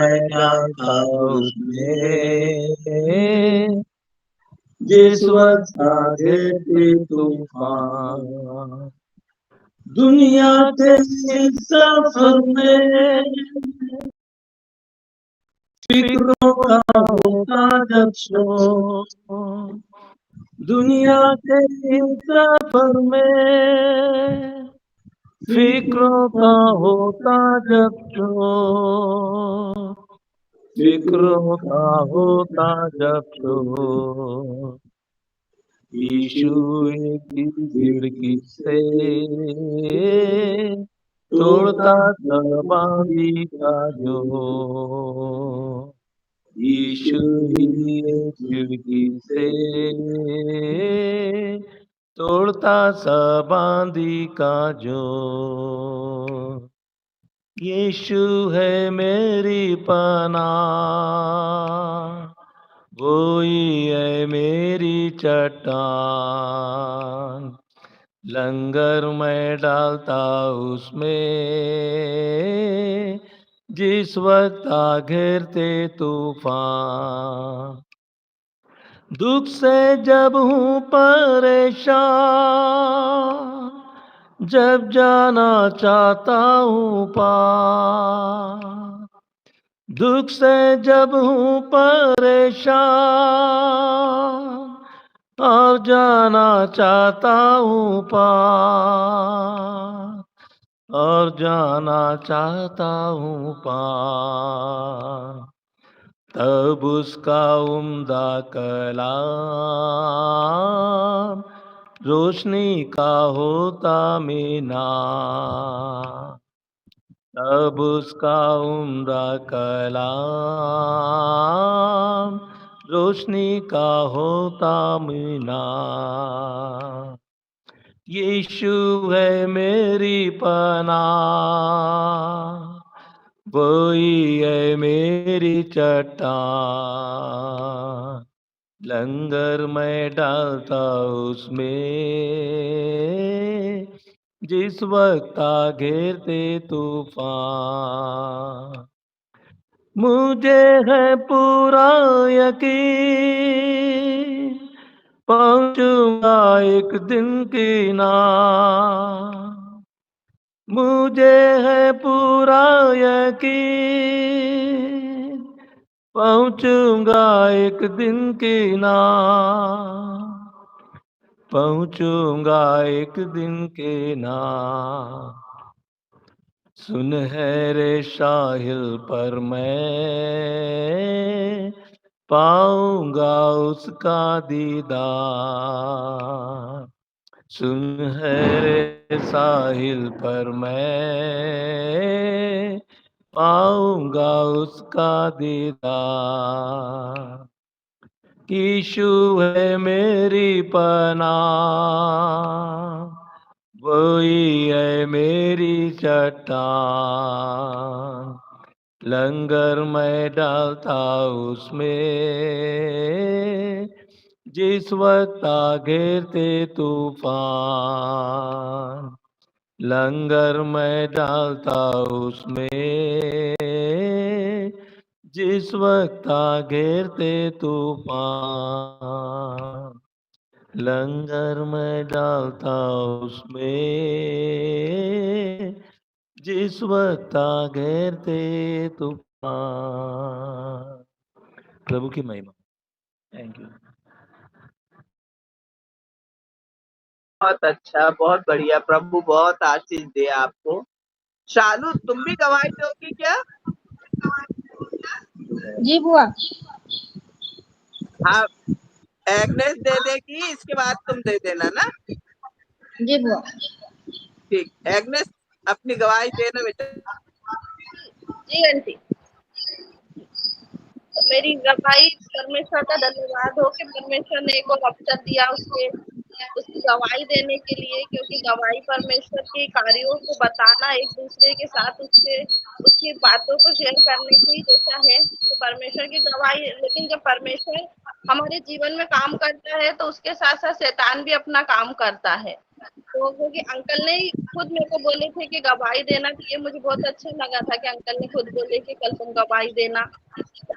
था उसमें जिस वक्त आगे थे तूफान। दुनिया के इस सफर में फिक्रों का होता जब शोर। दुनिया के इस सफर में फिक्रों का होता जब शोर। फिक्रों का होता जब शोर। यीशु की खिड़की से तोड़ता तलवारी का जोर। यीशु ही खिड़की से तोड़ता सबंदी का जोर। यीशु है मेरी पनाह, वही है मेरी चट्टान। लंगर मैं डालता उसमें जिस वक्त आ घेरते तूफान। दुख से जब हूँ परेशान, जब जाना चाहता हूँ पार। दुख से जब हूँ परेशान और जाना चाहता हूँ पार। और जाना चाहता हूँ पार। तब उसका उम्दा कलाम रोशनी का होता मीनार। तब उसका उम्दा कलाम रोशनी का होता मीनार। यीशु है मेरी पनाह, वही है मेरी चट्टान। लंगर मैं डालता उसमें जिस वक्त आ घेरते तूफान। मुझे है पूरा यकीन पहुंचूंगा एक दिन किनार। मुझे है पूरा यकीन पहुंचूंगा एक दिन किनार। पहुंचूंगा एक दिन किनार। सुनहरे साहिल पर मैं पाऊंगा उसका दीदार। सुनहरे साहिल पर मैं पाऊंगा उसका दीदार। यीशु है मेरी पनाह, वही है मेरी चट्टान। लंगर मैं डालता उसमें जिस वक्त आ घेरते तूफान। लंगर मैं डालता उसमें जिस वक्त आ घेरते तूफान। लंगर में डालता उसमें जिस वक्त आ घेरते तूफान। प्रभु की महिमा। Thank you. बहुत अच्छा, बहुत बढ़िया। प्रभु बहुत आशीष दे आपको। शालू, तुम भी गवाही दोगी क्या? जी बुआ। हाँ, एग्नेस दे देगी, इसके बाद तुम दे देना ना। जी बुआ। ठीक, एग्नेस अपनी गवाही देना बेटा। जी आंटी। मेरी गवाही परमेश्वर का धन्यवाद हो कि परमेश्वर ने एक और अवसर दिया उसके उसकी गवाही देने के लिए, क्योंकि गवाही परमेश्वर के कार्यों को बताना एक दूसरे के साथ उसकी बातों को शेयर करने के ही जैसा है। तो परमेश्वर की गवाही, लेकिन जब परमेश्वर हमारे जीवन में काम करता है तो उसके साथ साथ शैतान भी अपना काम करता है। तो क्योंकि अंकल ने खुद मेरे को बोले थे कि गवाही देना, तो ये मुझे बहुत अच्छा लगा था कि अंकल ने खुद बोले कि कल तुम गवाही देना।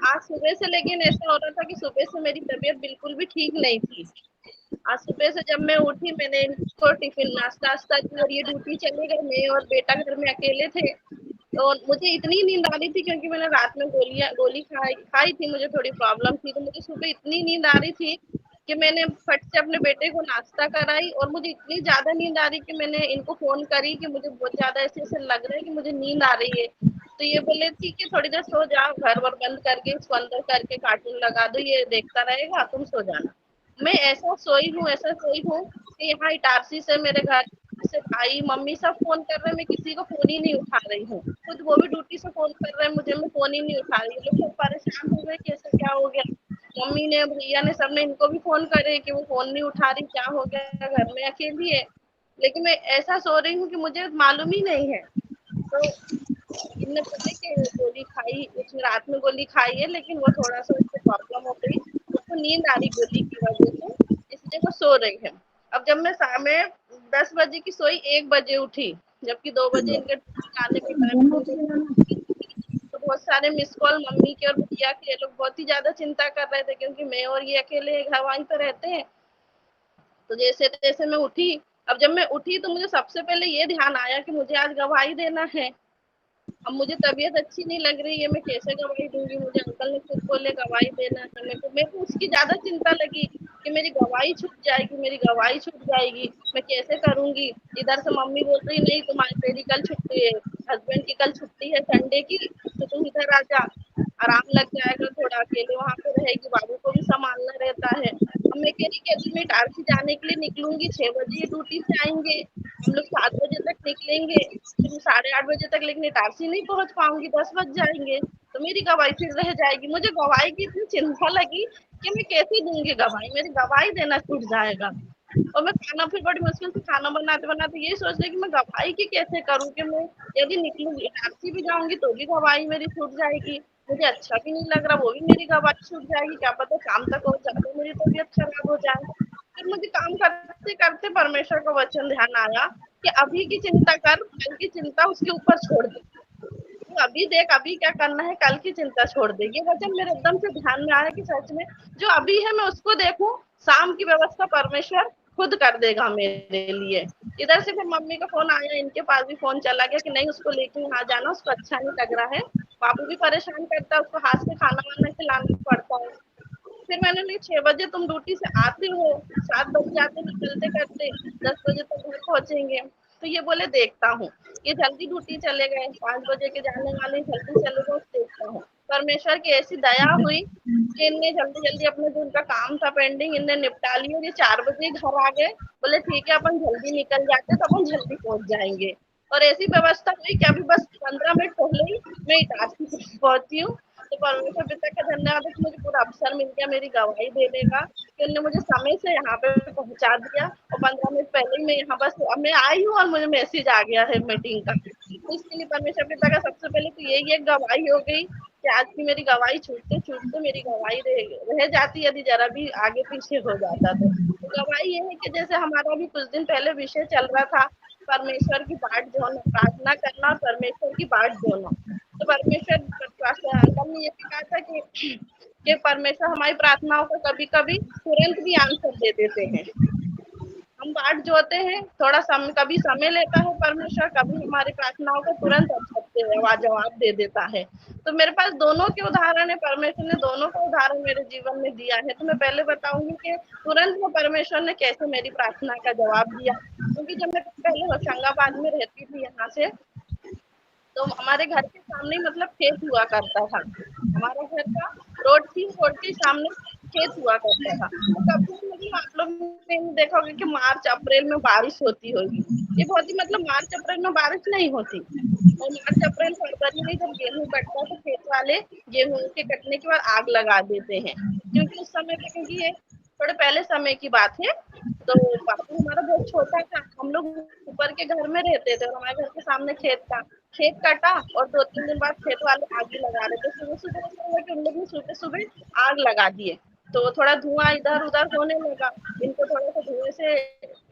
आज सुबह से लेकिन ऐसा हो रहा था कि सुबह से मेरी तबीयत बिल्कुल भी ठीक नहीं थी। आज सुबह से जब मैं उठी, मैंने इनको टिफिन नाश्ता वास्ता दी और ये ड्यूटी चले गए, मैं और बेटा घर में अकेले थे। तो मुझे इतनी नींद आ रही थी क्योंकि मैंने रात में गोली खाई थी, मुझे थोड़ी प्रॉब्लम थी, तो मुझे सुबह इतनी नींद आ रही थी कि मैंने फट से अपने बेटे को नाश्ता कराई और मुझे इतनी ज्यादा नींद आ रही कि मैंने इनको फोन करी कि मुझे बहुत ज्यादा ऐसे लग रहा है कि मुझे नींद आ रही है। तो ये बोले ठीक है, थोड़ी देर सो जाओ, घर वर बंद करके इसको अंदर करके कार्टून लगा दो, ये देखता रहेगा, तुम सो जाना। मैं ऐसा सोई हूँ कि यहाँ इटारसी से मेरे घर से भाई मम्मी सब फोन कर रहे हैं, मैं किसी को फोन ही नहीं उठा रही हूँ। खुद वो भी ड्यूटी से फोन कर रहे हैं मुझे, मैं फोन ही नहीं उठा रही हूँ। लोग सब परेशान हो गए कि ऐसा क्या हो गया। मम्मी ने, भैया ने, सबने इनको भी फोन करे कि वो फोन नहीं उठा रही, क्या हो गया, घर में अकेली है। लेकिन मैं ऐसा सो रही हूँ कि मुझे मालूम ही नहीं है। तो इनने बोले कि गोली खाई, उसने रात में गोली खाई है, लेकिन वो थोड़ा सा उसको प्रॉब्लम हो गई, उसको नींद आ रही गोली की वजह से, इसलिए वो सो रही है। अब जब मैं 10 बजे की सोई, 1 बजे उठी, जबकि 2 बजे इनके आने का टाइम था। तो बहुत सारे मिस कॉल मम्मी के और भैया के, ये लोग बहुत ही ज्यादा चिंता कर रहे थे क्योंकि मैं और ये अकेले घर वहीं पे रहते हैं। तो जैसे जैसे मैं उठी, अब जब मैं उठी तो मुझे सबसे पहले ये ध्यान आया कि मुझे आज गवाही देना है। अब मुझे तबीयत अच्छी नहीं लग रही है, मैं कैसे गवाही दूंगी। मुझे अंकल ने खुद बोले गवाही देना है। मेरे को उसकी ज्यादा चिंता लगी कि मेरी गवाही छूट जाएगी, मैं कैसे करूंगी। इधर से मम्मी बोल रही नहीं, तेरी कल छुट्टी है, हस्बैंड की कल छुट्टी है संडे की, तो तू इधर आ जा, आराम लग जाएगा, थोड़ा अकेले वहां पे रहेगी, बाबू को भी संभालना रहता है। अब मैं कह रही कि अभी मैं इटारसी जाने के लिए निकलूंगी, 6 बजे ड्यूटी से आएंगे, हम लोग 7 बजे तक निकलेंगे, फिर 8:30 बजे तक, लेकिन इटारसी नहीं पहुंच पाऊंगी, 10 बज जाएंगे, तो मेरी गवाही फिर रह जाएगी। मुझे गवाही की इतनी चिंता लगी कि मैं कैसे दूंगी गवाही, मेरी गवाही देना छूट जाएगा। और मैं खाना फिर बड़ी मुश्किल से खाना बनाते बनाते ये सोच रही कि मैं गवाही की कैसे करूँ, कि मैं यदि निकलूंगी इटारसी भी जाऊंगी तो भी गवाही मेरी छूट जाएगी, मुझे अच्छा भी नहीं लग रहा, वो भी मेरी गवाही छूट जाएगी, क्या पता शाम तक और ज्यादा मेरी तबीयत खराब हो जाए। फिर मुझे काम करते करते परमेश्वर का वचन ध्यान आया कि अभी की चिंता कर, कल की चिंता उसके ऊपर छोड़ दे। तू अभी देख, अभी क्या करना है, कल की चिंता छोड़ दे। ये वचन मेरे एकदम से ध्यान में आया कि सच में जो अभी है मैं उसको देखूं, शाम की व्यवस्था परमेश्वर खुद कर देगा मेरे लिए। इधर से फिर मम्मी का फोन आया, इनके पास भी फोन चला गया कि नहीं उसको लेके यहाँ जाना, उसको अच्छा नहीं लग रहा है, बाबू भी परेशान करता है, उसको हाथ से खाना वाना खिलाना पड़ता है। फिर मैंने ली 6 बजे तुम ड्यूटी से आते हो, 7 बज जाते निकलते करते, 10 बजे तक घर पहुंचेंगे। तो ये बोले देखता हूँ, ये जल्दी ड्यूटी चले गए, 5 बजे के जाने वाले जल्दी चले गए, देखता हूँ। परमेश्वर की ऐसी दया हुई कि इनने जल्दी जल्दी अपने जो उनका काम था पेंडिंग, इनने निपटा लिया और ये 4 बजे घर आ गए। बोले ठीक है अपन जल्दी निकल जाते तो अपन जल्दी पहुंच जाएंगे। और ऐसी व्यवस्था हुई कि अभी बस 15 मिनट पहले ही मैं इटारसी पहुंची हूँ। तो परमेश्वर पिता का धन्यवाद है कि मुझे पूरा अवसर मिल गया मेरी गवाही देने का, कि उन्होंने मुझे समय से यहाँ पे पहुंचा दिया और 15 मिनट पहले ही मैं यहाँ बस मैं आई हूँ और मुझे मैसेज आ गया है मीटिंग का। तो इसके लिए परमेश्वर पिता का सबसे पहले तो यही एक गवाही हो गई कि आज की मेरी गवाही छूटते छूटते मेरी गवाही रह जाती यदि जरा भी आगे पीछे हो जाता। तो गवाही ये है कि जैसे हमारा भी कुछ दिन पहले विषय चल रहा था, परमेश्वर की बाट जोड़ना, प्रार्थना करना और परमेश्वर की बाट जोड़ना। तो परमेश्वर अंकल ने ये भी कहा था कि परमेश्वर हमारी प्रार्थनाओं को कभी कभी तुरंत भी आंसर दे देते हैं। हम बाट जोते हैं, थोड़ा समय, कभी समय लेता है परमेश्वर, कभी हमारी प्रार्थनाओं को तुरंत जवाब दे देता है। तो मेरे पास दोनों के उदाहरण है, परमेश्वर ने दोनों का उदाहरण मेरे जीवन में दिया है। तो मैं पहले बताऊंगी कि तुरंत वो परमेश्वर ने कैसे मेरी प्रार्थना का जवाब दिया। क्योंकि जब मैं पहले होशंगाबाद में रहती थी यहाँ से, तो हमारे घर के सामने मतलब खेत हुआ करता था। हमारा घर का रोड थी, रोड के सामने खेत हुआ करता था। तो कभी मतलब आप लोग ने देखा होगा कि मार्च अप्रैल में बारिश होती होगी, ये बहुत ही मतलब मार्च अप्रैल में बारिश नहीं होती। और मार्च अप्रैल फरवरी में जब गेहूं कटता है तो खेत वाले गेहूं के कटने के बाद आग लगा देते हैं, क्योंकि उस समय पे, क्योंकि ये थोड़े पहले समय की बात है, तो बाबू हमारा बहुत छोटा था, हम लोग ऊपर के घर में रहते थे और हमारे घर के सामने खेत था। खेत कटा और 2-3 दिन बाद खेत वाले आग ही लगा रहे थे। सुबह-सुबह ऐसा हुआ कि उन लोग ने सुबह-सुबह आग लगा दिए। तो थोड़ा धुआँ इधर-उधर होने लगा। इनको थोड़ा-सा धुएँ से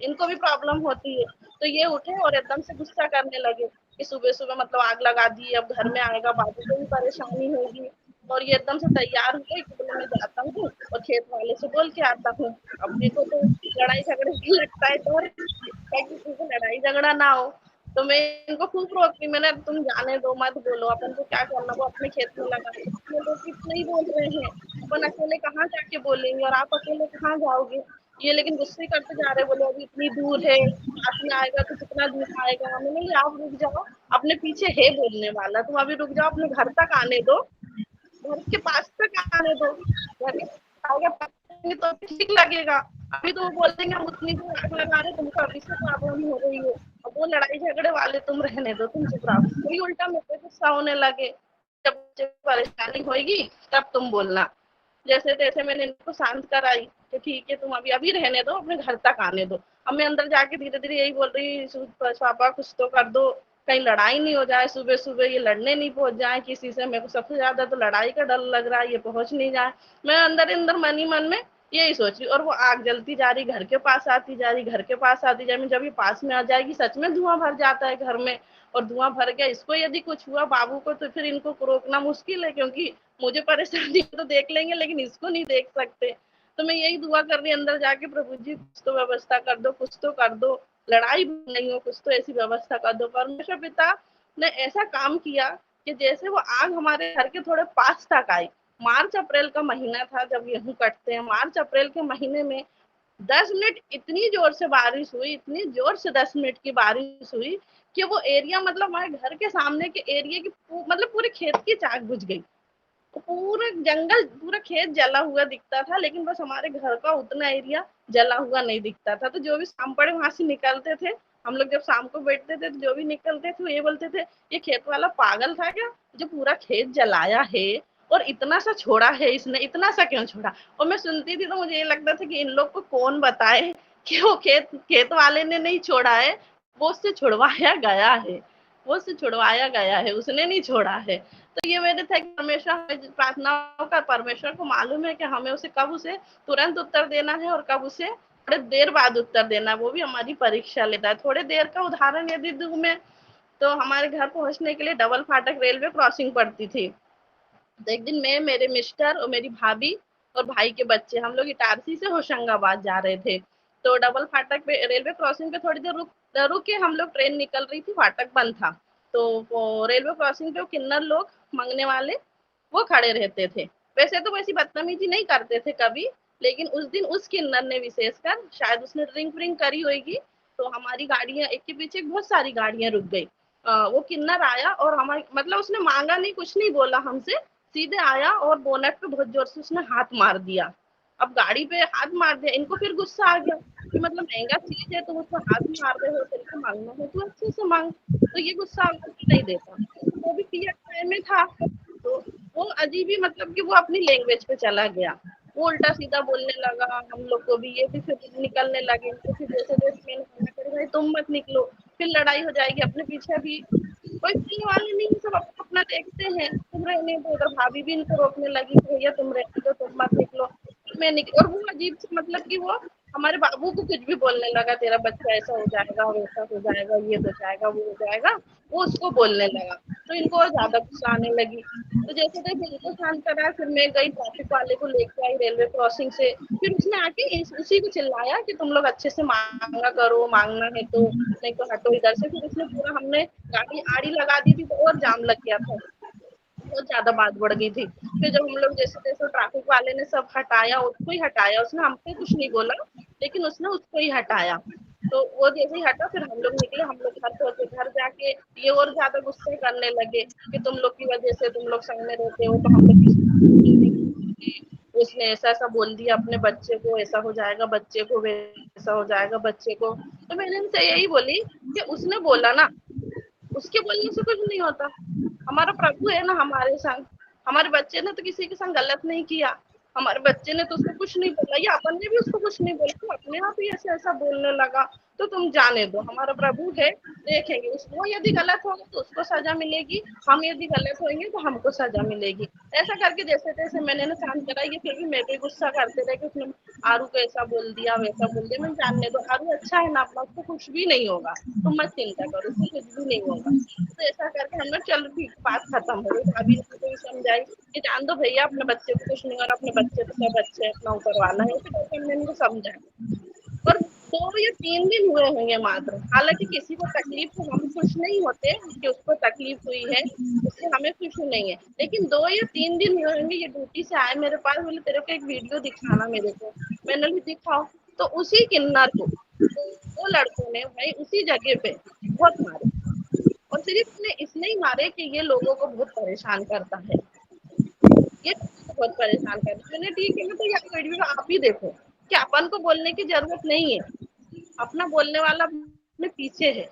इनको भी प्रॉब्लम होती है। तो ये उठे और एकदम से गुस्सा करने लगे कि सुबह-सुबह मतलब आग लगा दी, अब घर में आएगा, बाबू को भी परेशानी होगी। और ये एकदम से तैयार हुए कि बोले मैं जाता हूँ और खेत वाले से बोल के आता हूँ। अब मेरे को तो लड़ाई झगड़े की लगता है डर, ताकि किसी से लड़ाई झगड़ा ना हो। तो मैं इनको खूब रोकती, मैंने तुम जाने दो, मत बोलो, अपन को क्या करना, वो अपने खेत में लगा दो। ये लोग कितना ही बोल रहे हैं, अपन अकेले कहाँ जाके बोलेंगे और आप अकेले कहाँ जाओगे। ये लेकिन गुस्से करते जा रहे, बोले अभी इतनी दूर है, पास में आएगा तो कितना दूर आएगा। मैंने बोली आप रुक जाओ, अपने पीछे है बोलने वाला, तुम अभी रुक जाओ, अपने घर तक आने दो, घर के पास तक आने दो, घर के पास आएगा तब तो ठीक लगेगा। अभी तो वो बोल देंगे हम उतनी दूर आग लगा रहे, तुमको अभी से प्रॉब्लम हो रही है। अब वो लड़ाई झगड़े वाले तुम रहने दो, तुम चुप रहो। वही उल्टा मेरे पे गुस्सा होने लगे, जब मुझे परेशानी होगी तब तुम बोलना। जैसे तैसे मैंने इनको शांत कराई कि ठीक है तुम अभी अभी रहने दो, अपने घर तक आने दो। अब मैं अंदर जाके धीरे धीरे यही बोल रही, पापा कुछ तो कर दो, कहीं लड़ाई नहीं हो जाए, सुबह सुबह ये लड़ने नहीं पहुंच जाए किसी से। मेरे को सबसे ज्यादा तो लड़ाई का डर लग रहा है, ये पहुंच नहीं जाए। मैं अंदर अंदर मन ही मन में यही सोच रही, और वो आग जलती जा रही, घर के पास आती जा रही, घर के पास आती जा रही। जब ये पास में आ जाएगी सच में धुआं भर जाता है घर में, और धुआं भर गया, इसको यदि कुछ हुआ बाबू को, तो फिर इनको रोकना मुश्किल है, क्योंकि मुझे परेशानी तो देख लेंगे लेकिन इसको नहीं देख सकते। तो मैं यही दुआ कर रही अंदर जाके, प्रभु जी कुछ तो व्यवस्था कर दो, कुछ तो कर दो, लड़ाई नहीं हो, कुछ तो ऐसी व्यवस्था कर दो। परमेश्वर पिता ने ऐसा काम किया कि जैसे वो आग हमारे घर के थोड़े पास तक आई। मार्च अप्रैल का महीना था जब गेहूं कटते हैं, मार्च अप्रैल के महीने में 10 मिनट इतनी जोर से बारिश हुई, इतनी जोर से 10 मिनट की बारिश हुई कि वो एरिया, मतलब हमारे घर के सामने के एरिया की मतलब पूरे खेत की चाक बुझ गई। तो पूरे जंगल, पूरा खेत जला हुआ दिखता था, लेकिन बस हमारे घर का उतना एरिया जला हुआ नहीं दिखता था। तो जो भी शाम पड़े वहां से निकलते थे, हम लोग जब शाम को बैठते थे तो जो भी निकलते थे वो ये बोलते थे ये खेत वाला पागल था क्या, जो पूरा खेत जलाया है और इतना सा छोड़ा है, इसने इतना सा क्यों छोड़ा। और मैं सुनती थी तो मुझे ये लगता था कि इन लोग को कौन बताए कि वो खेत खेत वाले ने नहीं छोड़ा है, वो उससे छुड़वाया गया है, वो उससे छुड़वाया गया है, उसने नहीं छोड़ा है। तो ये मेरे था कि परमेश्वर हमें प्रार्थनाओं का, परमेश्वर को मालूम है कि हमें उसे कब उसे तुरंत उत्तर देना है और कब उसे थोड़ी देर बाद उत्तर देना है। वो भी हमारी परीक्षा लेता है। थोड़ी देर का उदाहरण यदि दूं मैं, तो हमारे घर पहुंचने के लिए डबल फाटक रेलवे क्रॉसिंग पड़ती थी। तो एक दिन मैं, मेरे मिस्टर और मेरी भाभी और भाई के बच्चे, हम लोग इटारसी से होशंगाबाद जा रहे थे। तो डबल फाटक पे रेलवे क्रॉसिंग पे थोड़ी देर रुक के हम लोग, ट्रेन निकल रही थी, फाटक बंद था। तो वो रेलवे क्रॉसिंग पे वो किन्नर लोग, मांगने वाले, वो खड़े रहते थे। वैसे तो वैसी बदतमीजी नहीं करते थे कभी, लेकिन उस दिन उस किन्नर ने विशेषकर, शायद उसने ड्रिंक व्रिंक करी होगी, तो हमारी गाड़ियां एक के पीछे बहुत सारी गाड़ियां रुक गई। वो किन्नर आया और हमारे, मतलब उसने मांगा नहीं, कुछ नहीं बोला हमसे, सीधे आया और बोनट पे बहुत जोर से उसने हाथ मार दिया। अब गाड़ी पे हाथ मार दिया, इनको फिर गुस्सा आ गया कि मतलब महंगा चीज है तुम उसको हाथ मार रहे हो, तेरे को मांगना है तो अच्छे से मांग। तो ये गुस्सा आ गया कि नहीं देता, वो भी पिया खाए में था। तो वो अजीब ही, मतलब कि वो अपनी लैंग्वेज पे चला गया, वो उल्टा सीधा बोलने लगा हम लोग को भी। ये भी फिर निकलने लगे, तो फिर जैसे जैसे मैंने मना करी भाई तुम मत निकलो, फिर लड़ाई हो जाएगी। अपने पीछे भी कोई सुनने वाले नहीं, सब अपना अपना देखते हैं, तुम रहने दो। उधर भाभी भी इनको रोकने लगी कि भैया तुम रहने दो, तुम मत निकलो। मैं निकल, और वो अजीब से, मतलब कि वो हमारे बाबू को कुछ भी बोलने लगा, तेरा बच्चा ऐसा हो जाएगा, वैसा हो जाएगा, ये हो जाएगा, वो हो जाएगा, वो उसको बोलने लगा। तो इनको और ज्यादा गुस्सा आने लगी। तो जैसे तैसे इनको शांत करा, फिर मैं गई ट्रैफिक वाले को लेके आई रेलवे क्रॉसिंग से। फिर उसने आके उसी को चिल्लाया कि तुम लोग अच्छे से मांगा करो, मांगना है तो, नहीं तो हटो इधर से। फिर उसने पूरा, हमने गाड़ी आड़ी लगा दी थी तो और जाम लग गया था, बहुत ज्यादा बात बढ़ गई थी। फिर जब हम लोग जैसे तैसे, ट्रैफिक वाले ने सब हटाया, उसको ही हटाया, उसने हमसे कुछ नहीं बोला, लेकिन उसने उसको ही हटाया। तो वो जैसे ही हटा फिर हम लोग निकले, हम लोग घर पहुंचे। घर जाके ये और ज्यादा गुस्से करने लगे कि तुम लोग की वजह से, तुम लोग संग में रहते हो तो हम लोग उसने ऐसा ऐसा बोल दिया अपने बच्चे को, ऐसा हो जाएगा बच्चे को, वैसा हो जाएगा बच्चे को। तो मैंने उनसे यही बोली कि उसने बोला ना, उसके बोलने से कुछ नहीं होता। हमारा प्रभु है ना हमारे संग, हमारे बच्चे ने तो किसी के संग गलत नहीं किया। हमारे बच्चे ने तो उसको कुछ नहीं बोला, या अपन ने भी उसको कुछ नहीं बोला, तो अपने आप ही ऐसा ऐसा बोलने लगा। तो तुम जाने दो, हमारा प्रभु है, देखेंगे उसको, यदि गलत होगा तो उसको सजा मिलेगी, हम यदि गलत होंगे तो हमको सजा मिलेगी। ऐसा करके जैसे तैसे मैंने ना शांत कराई, फिर भी मेरे पे गुस्सा करते रहे कि उसने आरू को ऐसा बोल दिया, वैसा बोल दिया। मैं जानने दो, आरू अच्छा है ना अपना, उसको कुछ भी नहीं होगा, तुम मत चिंता करो, उसको कुछ भी नहीं होगा। तो ऐसा करके हम लोग चलो ठीक, बात खत्म हो गई। भाभी ने मुझे भी समझाई कि जान दो भैया, अपने बच्चे को कुछ नहीं हो रहा, अपने बच्चे तो सब अच्छे हैं, अपना ऊपर वाला है। फिर हमने उनको समझाया। और 2 या 3 दिन हुए होंगे मात्र, हालांकि किसी को तकलीफ, तो हम खुश नहीं होते कि उसको तकलीफ हुई है, उससे हमें खुशी नहीं है, लेकिन 2 या 3 दिन हुए होंगे। ये ड्यूटी से आए मेरे पास, बोले तेरे को एक वीडियो दिखाना मेरे को। मैंने भी दिखाओ, तो उसी किन्नर को 2 लड़कों ने भाई उसी जगह पे बहुत मारे, और सिर्फ उन्हें इसलिए मारे कि ये लोगों को बहुत परेशान करता है, ये बहुत परेशान करता है। मैंने ठीक है, मैं तो यहाँ वीडियो आप ही देखो, कि अपन को बोलने की जरूरत नहीं है, अपना बोलने वाला अपने पीछे है,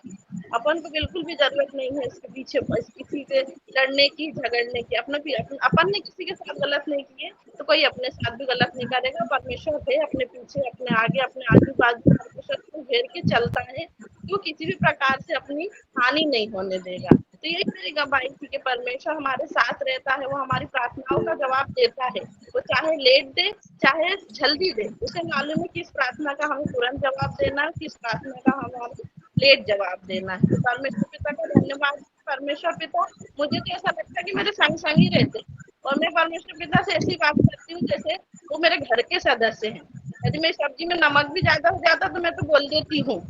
अपन को बिल्कुल भी जरूरत नहीं है इसके पीछे किसी से लड़ने की, झगड़ने की। अपन ने किसी के साथ गलत नहीं किए तो कोई अपने साथ भी गलत नहीं करेगा। परमेश्वर है अपने पीछे, अपने आगे, अपने आजू बाजू, परमेश्वर को घेर के चलता है, वो किसी भी प्रकार से अपनी हानि नहीं होने देगा। तो यही मेरी गवाही थी कि परमेश्वर हमारे साथ रहता है, वो हमारी प्रार्थनाओं का जवाब देता है, वो चाहे लेट दे चाहे जल्दी दे, उसे मालूम है किस प्रार्थना का हमें तुरंत जवाब देना है, किस प्रार्थना का हमें लेट जवाब देना है। तो परमेश्वर पिता का धन्यवाद। परमेश्वर पिता, मुझे तो ऐसा लगता है कि मेरे संग संग ही रहते, और मैं परमेश्वर पिता से ऐसी बात करती हूँ जैसे वो मेरे घर के सदस्य हैं। यदि मेरी सब्जी में नमक भी ज्यादा हो जाता तो मैं तो बोल देती हूँ,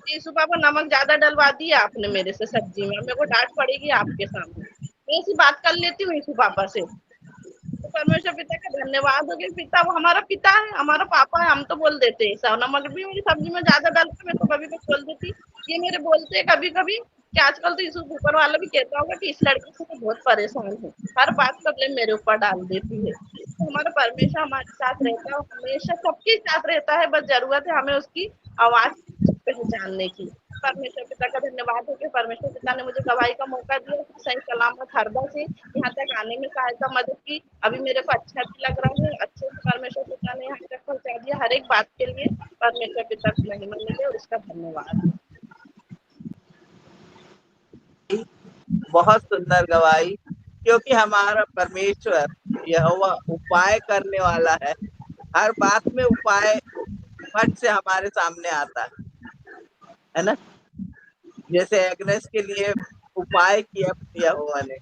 यीशु पापा नमक ज्यादा डलवा दिया आपने मेरे से सब्जी में, मेरे को डांट पड़ेगी आपके सामने। मैं ऐसी बात कर लेती हूँ यीशु पापा से। तो परमेश्वर पिता का धन्यवाद हो कि पिता, वो हमारा पिता है, हमारा पापा है। हम तो बोल देते हैं नमक भी मेरी सब्जी में ज्यादा डालते, मैं तो कभी कुछ बोल देती। ये मेरे बोलते हैं कभी कभी कि आजकल तो यीशु ऊपर वाला भी कहता होगा कि इस लड़के से तो बहुत परेशान हूँ, हर बात का ब्लेम मेरे ऊपर डाल देती है। तो हमारा परमेश्वर हमारे साथ रहता है, हमेशा सबके साथ रहता है, बस जरूरत है हमें उसकी आवाज पहचानने की। परमेश्वर पिता का धन्यवाद हो कि परमेश्वर पिता ने मुझे गवाही का मौका दिया, सही सलामत हरदा से यहाँ तक आने में सहायता मदद की। अभी मेरे को अच्छा भी लग रहा है, अच्छे से परमेश्वर पिता ने यहाँ तक पहुँचा दिया। हर एक बात के लिए परमेश्वर पिता को महिमा मिले और उसका धन्यवाद। बहुत सुंदर गवाही, क्योंकि हमारा परमेश्वर यहोवा उपाय करने वाला है। हर बात में उपाय फट से हमारे सामने आता है ना। जैसे एग्नेस के लिए उपाय किया यहोवा ने,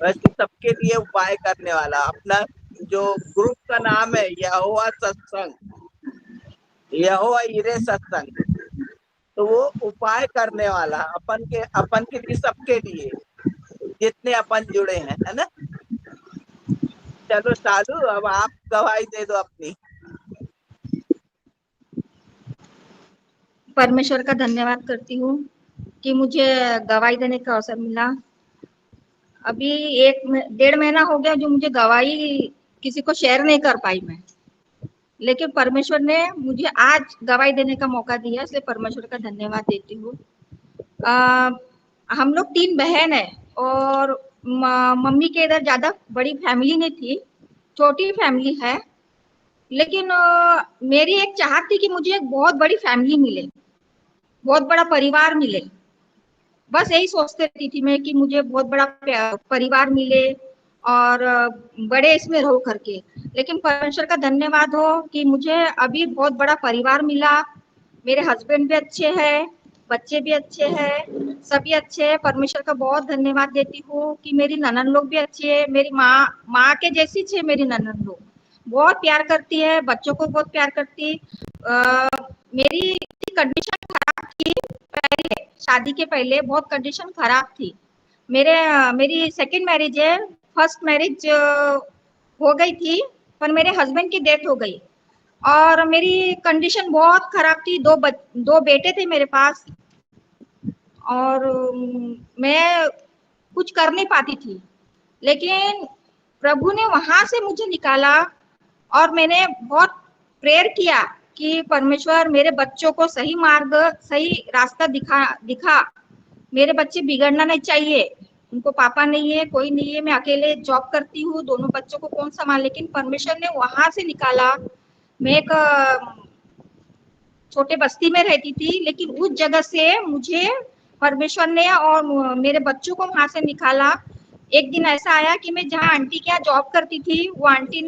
वैसे सबके लिए उपाय करने वाला। अपना जो ग्रुप का नाम है यहोवा सत्संग, यहोवा इरे सत्संग, तो वो उपाय करने वाला अपन के लिए, सबके लिए जितने अपन जुड़े हैं, है ना। चलो साधु, अब आप गवाही दे दो अपनी। परमेश्वर का धन्यवाद करती हूँ कि मुझे गवाही देने का अवसर मिला। अभी 1-1.5 महीना हो गया जो मुझे गवाही किसी को शेयर नहीं कर पाई मैं, लेकिन परमेश्वर ने मुझे आज गवाही देने का मौका दिया, इसलिए परमेश्वर का धन्यवाद देती हूँ। हम लोग 3 बहन है, और मम्मी के इधर ज्यादा बड़ी फैमिली नहीं थी, छोटी फैमिली है, लेकिन मेरी एक चाहत थी कि मुझे एक बहुत बड़ी फैमिली मिले, बहुत बड़ा परिवार मिले। बस यही सोचती रहती थी मैं कि मुझे बहुत बड़ा परिवार मिले और बड़े इसमें रहो करके। लेकिन परमेश्वर का धन्यवाद हो कि मुझे अभी बहुत बड़ा परिवार मिला। मेरे हस्बैंड भी अच्छे हैं, बच्चे भी अच्छे हैं, सभी अच्छे हैं। परमेश्वर का बहुत धन्यवाद देती हूँ कि मेरी ननद लोग भी अच्छी है, मेरी माँ के जैसी है मेरी ननद लोग, बहुत प्यार करती है, बच्चों को बहुत प्यार करती। मेरी कंडीशन खराब थी पहले, शादी के पहले बहुत कंडीशन खराब थी। मेरी सेकंड मैरिज है, फर्स्ट मैरिज हो गई थी, पर मेरे हस्बैंड की डेथ हो गई और मेरी कंडीशन बहुत खराब थी। 2 बेटे थे मेरे पास और मैं कुछ कर नहीं पाती थी, लेकिन प्रभु ने वहां से मुझे निकाला और मैंने बहुत प्रेयर किया कि परमेश्वर मेरे बच्चों को सही मार्ग, सही रास्ता दिखा। मेरे बच्चे बिगड़ना नहीं चाहिए, उनको पापा नहीं है, कोई नहीं है, मैं अकेले जॉब करती हूँ, दोनों बच्चों को कौन संभाले। लेकिन परमेश्वर ने वहां से निकाला। मैं एक छोटे बस्ती में रहती थी, लेकिन उस जगह से मुझे परमेश्वर ने और मेरे बच्चों को वहां से निकाला। एक दिन ऐसा आया कि मैं जहाँ आंटी के यहाँ जॉब करती थी, वो आंटी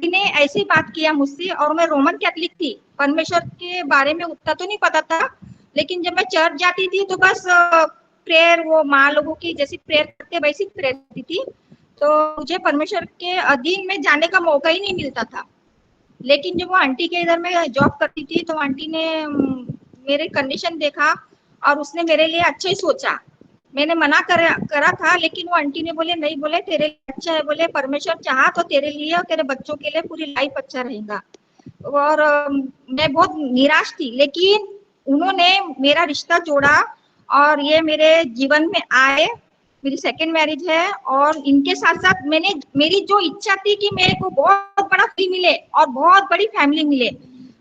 ने ऐसी बात किया मुझसे, और मैं रोमन कैथलिक थी, परमेश्वर के बारे में उतना तो नहीं पता था, लेकिन जब मैं चर्च जाती थी तो बस प्रेयर, वो माँ लोगों की जैसी प्रेयर करते वैसी प्रेयर करती थी, तो मुझे परमेश्वर के अधीन में जाने का मौका ही नहीं मिलता था। लेकिन जब वो आंटी के इधर मैं जॉब करती थी, तो आंटी ने मेरे कंडीशन देखा और उसने मेरे लिए अच्छा ही सोचा। मैंने मना करा था, लेकिन वो आंटी ने बोले नहीं, बोले तेरे लिए अच्छा है, बोले परमेश्वर चाहा तो तेरे लिए और तेरे बच्चों के लिए पूरी लाइफ अच्छा रहेगा। और मैं बहुत निराश थी, लेकिन उन्होंने मेरा रिश्ता जोड़ा और ये मेरे जीवन में आए। मेरी सेकंड मैरिज है, और इनके साथ साथ मेरी जो इच्छा थी कि मेरे को बहुत बड़ा फैमिली मिले और बहुत बड़ी फैमिली मिले।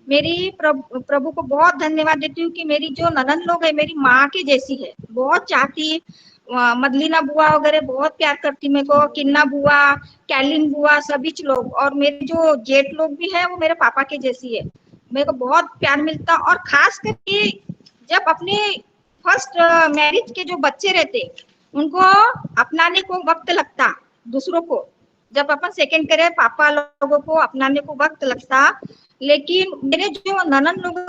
मेरी प्रभु को बहुत धन्यवाद देती हूँ कि मेरी जो ननद लोग है मेरी माँ के जैसी है, बहुत चाहती। मदलीना बुआ वगैरह बहुत प्यार करती मेरे को, किन्ना बुआ, कैलिन बुआ, सभी लोग। और मेरे जो जेठ लोग भी है वो मेरे पापा के जैसी है, मेरे को बहुत प्यार मिलता। और खास करके जब अपने फर्स्ट मैरिज के जो बच्चे रहते उनको अपनाने को वक्त लगता, दूसरों को जब अपन सेकंड करे पापा लोगों को अपनाने को वक्त लगता। लेकिन मेरे जो ननद लोग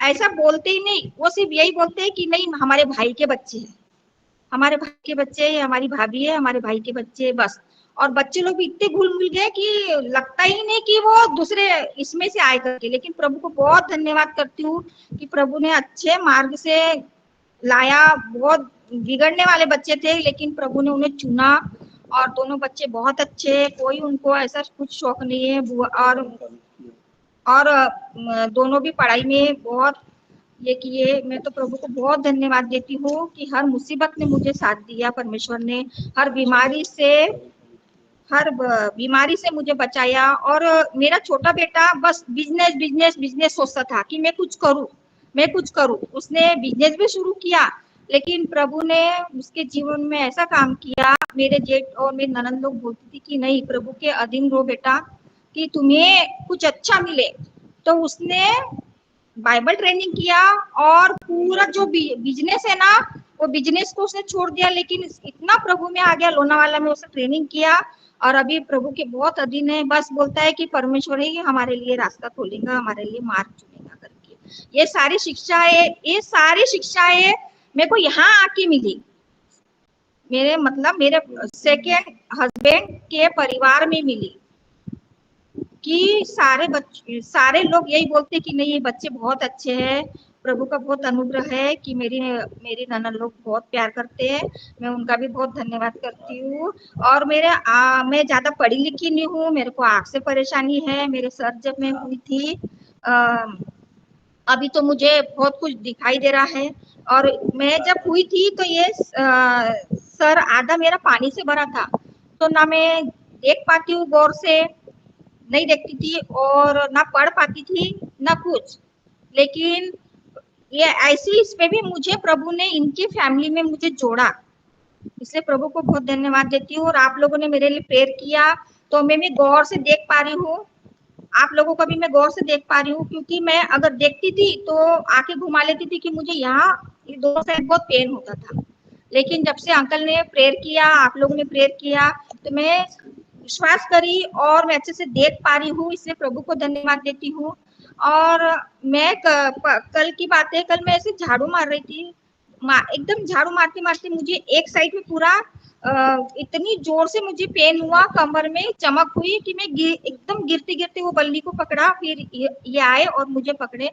ऐसा बोलते ही नहीं, वो सिर्फ यही बोलते हैं कि नहीं हमारे भाई के बच्चे हैं, हमारे भाई के बच्चे, हमारी भाभी है, हमारे भाई के बच्चे, बस। और बच्चे लोग भी इतने घुल मिल गए कि लगता ही नहीं कि वो दूसरे इसमें से आए करके। लेकिन प्रभु को बहुत धन्यवाद करती हूँ कि प्रभु ने अच्छे मार्ग से लाया। बहुत बिगड़ने वाले बच्चे थे, लेकिन प्रभु ने उन्हें चुना, और दोनों बच्चे बहुत अच्छे, कोई उनको ऐसा कुछ शौक नहीं है। और दोनों भी पढ़ाई में बहुत ये किए। मैं तो प्रभु को बहुत धन्यवाद देती हूँ कि हर मुसीबत में मुझे साथ दिया परमेश्वर ने, हर बीमारी से मुझे बचाया। और मेरा छोटा बेटा बस बिजनेस बिजनेस बिजनेस सोचता था कि मैं कुछ करूं। उसने बिजनेस भी शुरू किया, लेकिन प्रभु ने उसके जीवन में ऐसा काम किया। मेरे जेठ और मेरी ननद लोग बोलती थी कि नहीं, प्रभु के अधीन रहो बेटा, कि तुम्हें कुछ अच्छा मिले। तो उसने बाइबल ट्रेनिंग किया, और पूरा जो बिजनेस है ना, वो बिजनेस को उसने छोड़ दिया। लेकिन इतना प्रभु में आ गया, लोनावाला में उसने ट्रेनिंग किया, और अभी प्रभु के बहुत अधीन है। बस बोलता है कि परमेश्वर ही हमारे लिए रास्ता खोलेगा, हमारे लिए मार्ग चुनेगा करके। ये सारी शिक्षाएं मेरे को यहाँ आके मिली। मेरे सेकेंड हस्बैंड के परिवार में मिली, कि सारे लोग यही बोलते कि नहीं ये बच्चे बहुत अच्छे हैं, प्रभु का बहुत अनुग्रह है कि मेरी ननद लोग बहुत प्यार करते हैं। मैं उनका भी बहुत धन्यवाद करती हूँ। और मैं ज्यादा पढ़ी लिखी नहीं हूँ, मेरे को आँख से परेशानी है। मेरे सर जब मैं हुई थी, अभी तो मुझे बहुत कुछ दिखाई दे रहा है। और मैं जब हुई थी तो ये सर आधा मेरा पानी से भरा था, तो ना मैं देख पाती हूँ, गौर से नहीं देखती थी, और ना पढ़ पाती थी, ना कुछ। लेकिन ये ऐसी इस पे भी मुझे प्रभु ने इनकी फैमिली में मुझे जोड़ा, इसलिए प्रभु को बहुत धन्यवाद देती हूँ। और आप लोगों ने मेरे लिए प्रेयर किया, तो मैं भी गौर से देख पा रही हूँ, आप लोगों को भी मैं गौर से देख पा रही हूँ। क्योंकि मैं अगर देखती थी तो आंखें घुमा लेती थी कि मुझे यहाँ दोनों साइड बहुत पेन होता था। लेकिन जब से अंकल ने प्रेयर किया, आप लोगों ने प्रेयर किया, तो मैं विश्वास करी और मैं अच्छे से देख पा रही हूँ, इसलिए प्रभु को धन्यवाद देती हूँ। और मैं कल की बात है, कल मैं ऐसे झाड़ू मार रही थी, एकदम झाड़ू मारते मारते मुझे एक साइड में पूरा इतनी जोर से मुझे पेन हुआ, कमर में चमक हुई कि मैं एकदम गिरते गिरते वो बल्ली को पकड़ा, फिर ये आए और मुझे पकड़े।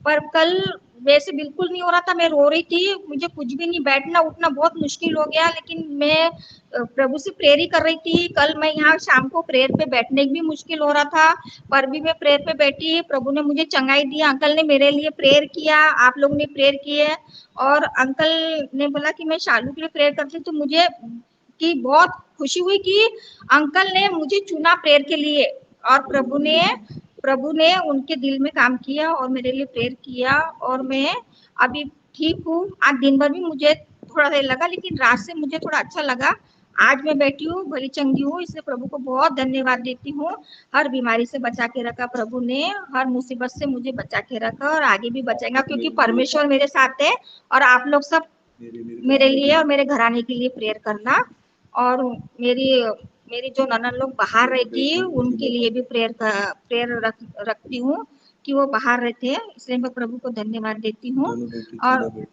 पर कल वैसे बिल्कुल नहीं हो रहा था, मैं रो रही थी, मुझे कुछ भी नहीं, बैठना उठना बहुत मुश्किल हो गया। लेकिन मैं प्रभु से प्रेयर ही कर रही थी। कल मैं यहाँ शाम को प्रेयर पे बैठने भी मुश्किल हो रहा था, पर भी मैं प्रेयर पे बैठी, प्रभु ने मुझे चंगाई दी। अंकल ने मेरे लिए प्रेयर किया, आप लोगों ने प्रेयर किए, और अंकल ने बोला कि मैं शालू के लिए प्रेयर करती, तो मुझे की बहुत खुशी हुई कि अंकल ने मुझे चुना प्रेयर के लिए, और प्रभु ने उनके दिल में काम किया और मेरे लिए प्रेयर किया, और मैं अभी ठीक हूँ। आज दिन भर भी मुझे थोड़ा सा लगा, लेकिन रात से मुझे थोड़ा अच्छा लगा। आज मैं बैठी हूँ, भली चंगी हूँ, इसलिए प्रभु को बहुत धन्यवाद देती हूँ। हर बीमारी से बचा के रखा प्रभु ने, हर मुसीबत से मुझे बचा के रखा और आगे भी बचाएगा, क्योंकि परमेश्वर मेरे साथ है। और आप लोग सब मेरे लिए और मेरे घराने के लिए प्रेयर करना। और मेरी मेरी जो ननद लोग बाहर रहती है उनके लिए भी प्रेयर रखती हूँ कि वो बाहर रहते हैं, इसलिए मैं प्रभु को धन्यवाद देती हूँ। और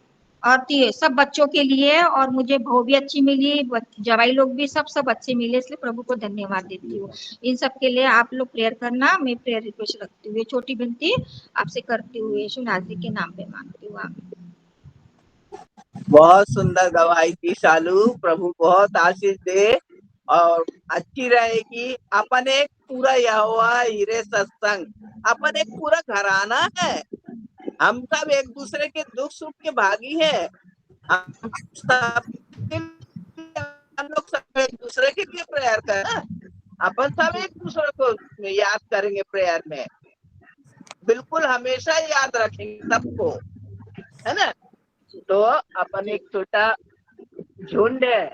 सब बच्चों के लिए, और मुझे बहू भी अच्छी मिली, जवाई लोग भी सब अच्छे मिले, इसलिए प्रभु को धन्यवाद देती हूँ। इन सब के लिए आप लोग प्रेयर करना। मैं प्रेयर रिक्वेस्ट रखती हूँ, छोटी विनती आपसे करती हूँ, यीशु नाज़री के नाम पे मांगती हूँ। बहुत सुंदर गवाही की शालू, प्रभु बहुत आशीष दे और अच्छी रहेगी। अपन एक पूरा यहोवा हीरे सत्संग, अपन एक पूरा घराना है। हम सब एक दूसरे के दुख सुख के भागी हैं। हम लोग सब एक दूसरे के लिए प्रेयर करें। अपन सब एक दूसरे को याद करेंगे प्रेयर में, बिल्कुल हमेशा याद रखेंगे सबको, है ना। तो अपन एक छोटा झुंड है,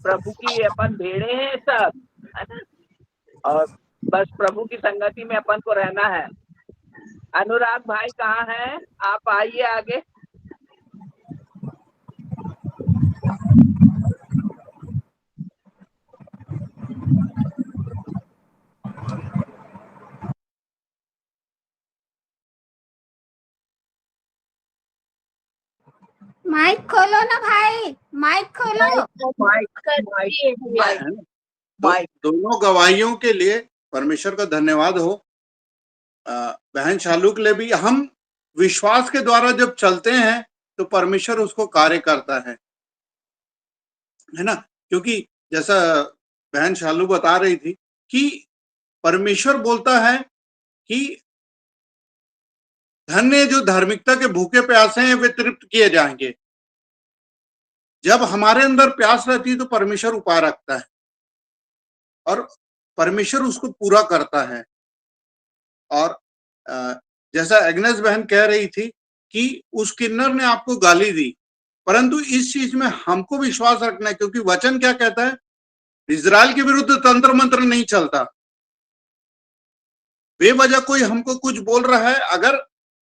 प्रभु की अपन भेड़े हैं सब, है ना। और बस प्रभु की संगति में अपन को रहना है। अनुराग भाई कहाँ हैं? आप आइए आगे। माइक खोलो ना भाई, माइक खोलो। दोनों गवाहियों के लिए परमेश्वर का धन्यवाद हो। बहन शालू के लिए भी, हम विश्वास के द्वारा जब चलते हैं तो परमेश्वर उसको कार्य करता है ना। क्योंकि जैसा बहन शालू बता रही थी कि परमेश्वर बोलता है कि धन्य जो धार्मिकता के भूखे प्यासे हैं वे तृप्त किए जाएंगे। जब हमारे अंदर प्यास रहती है तो परमेश्वर उपाय रखता है और परमेश्वर उसको पूरा करता है। और जैसा एग्नेस बहन कह रही थी कि उस किन्नर ने आपको गाली दी, परंतु इस चीज में हमको विश्वास रखना है, क्योंकि वचन क्या कहता है, इजराइल के विरुद्ध तंत्र मंत्र नहीं चलता। बेवजह कोई हमको कुछ बोल रहा है, अगर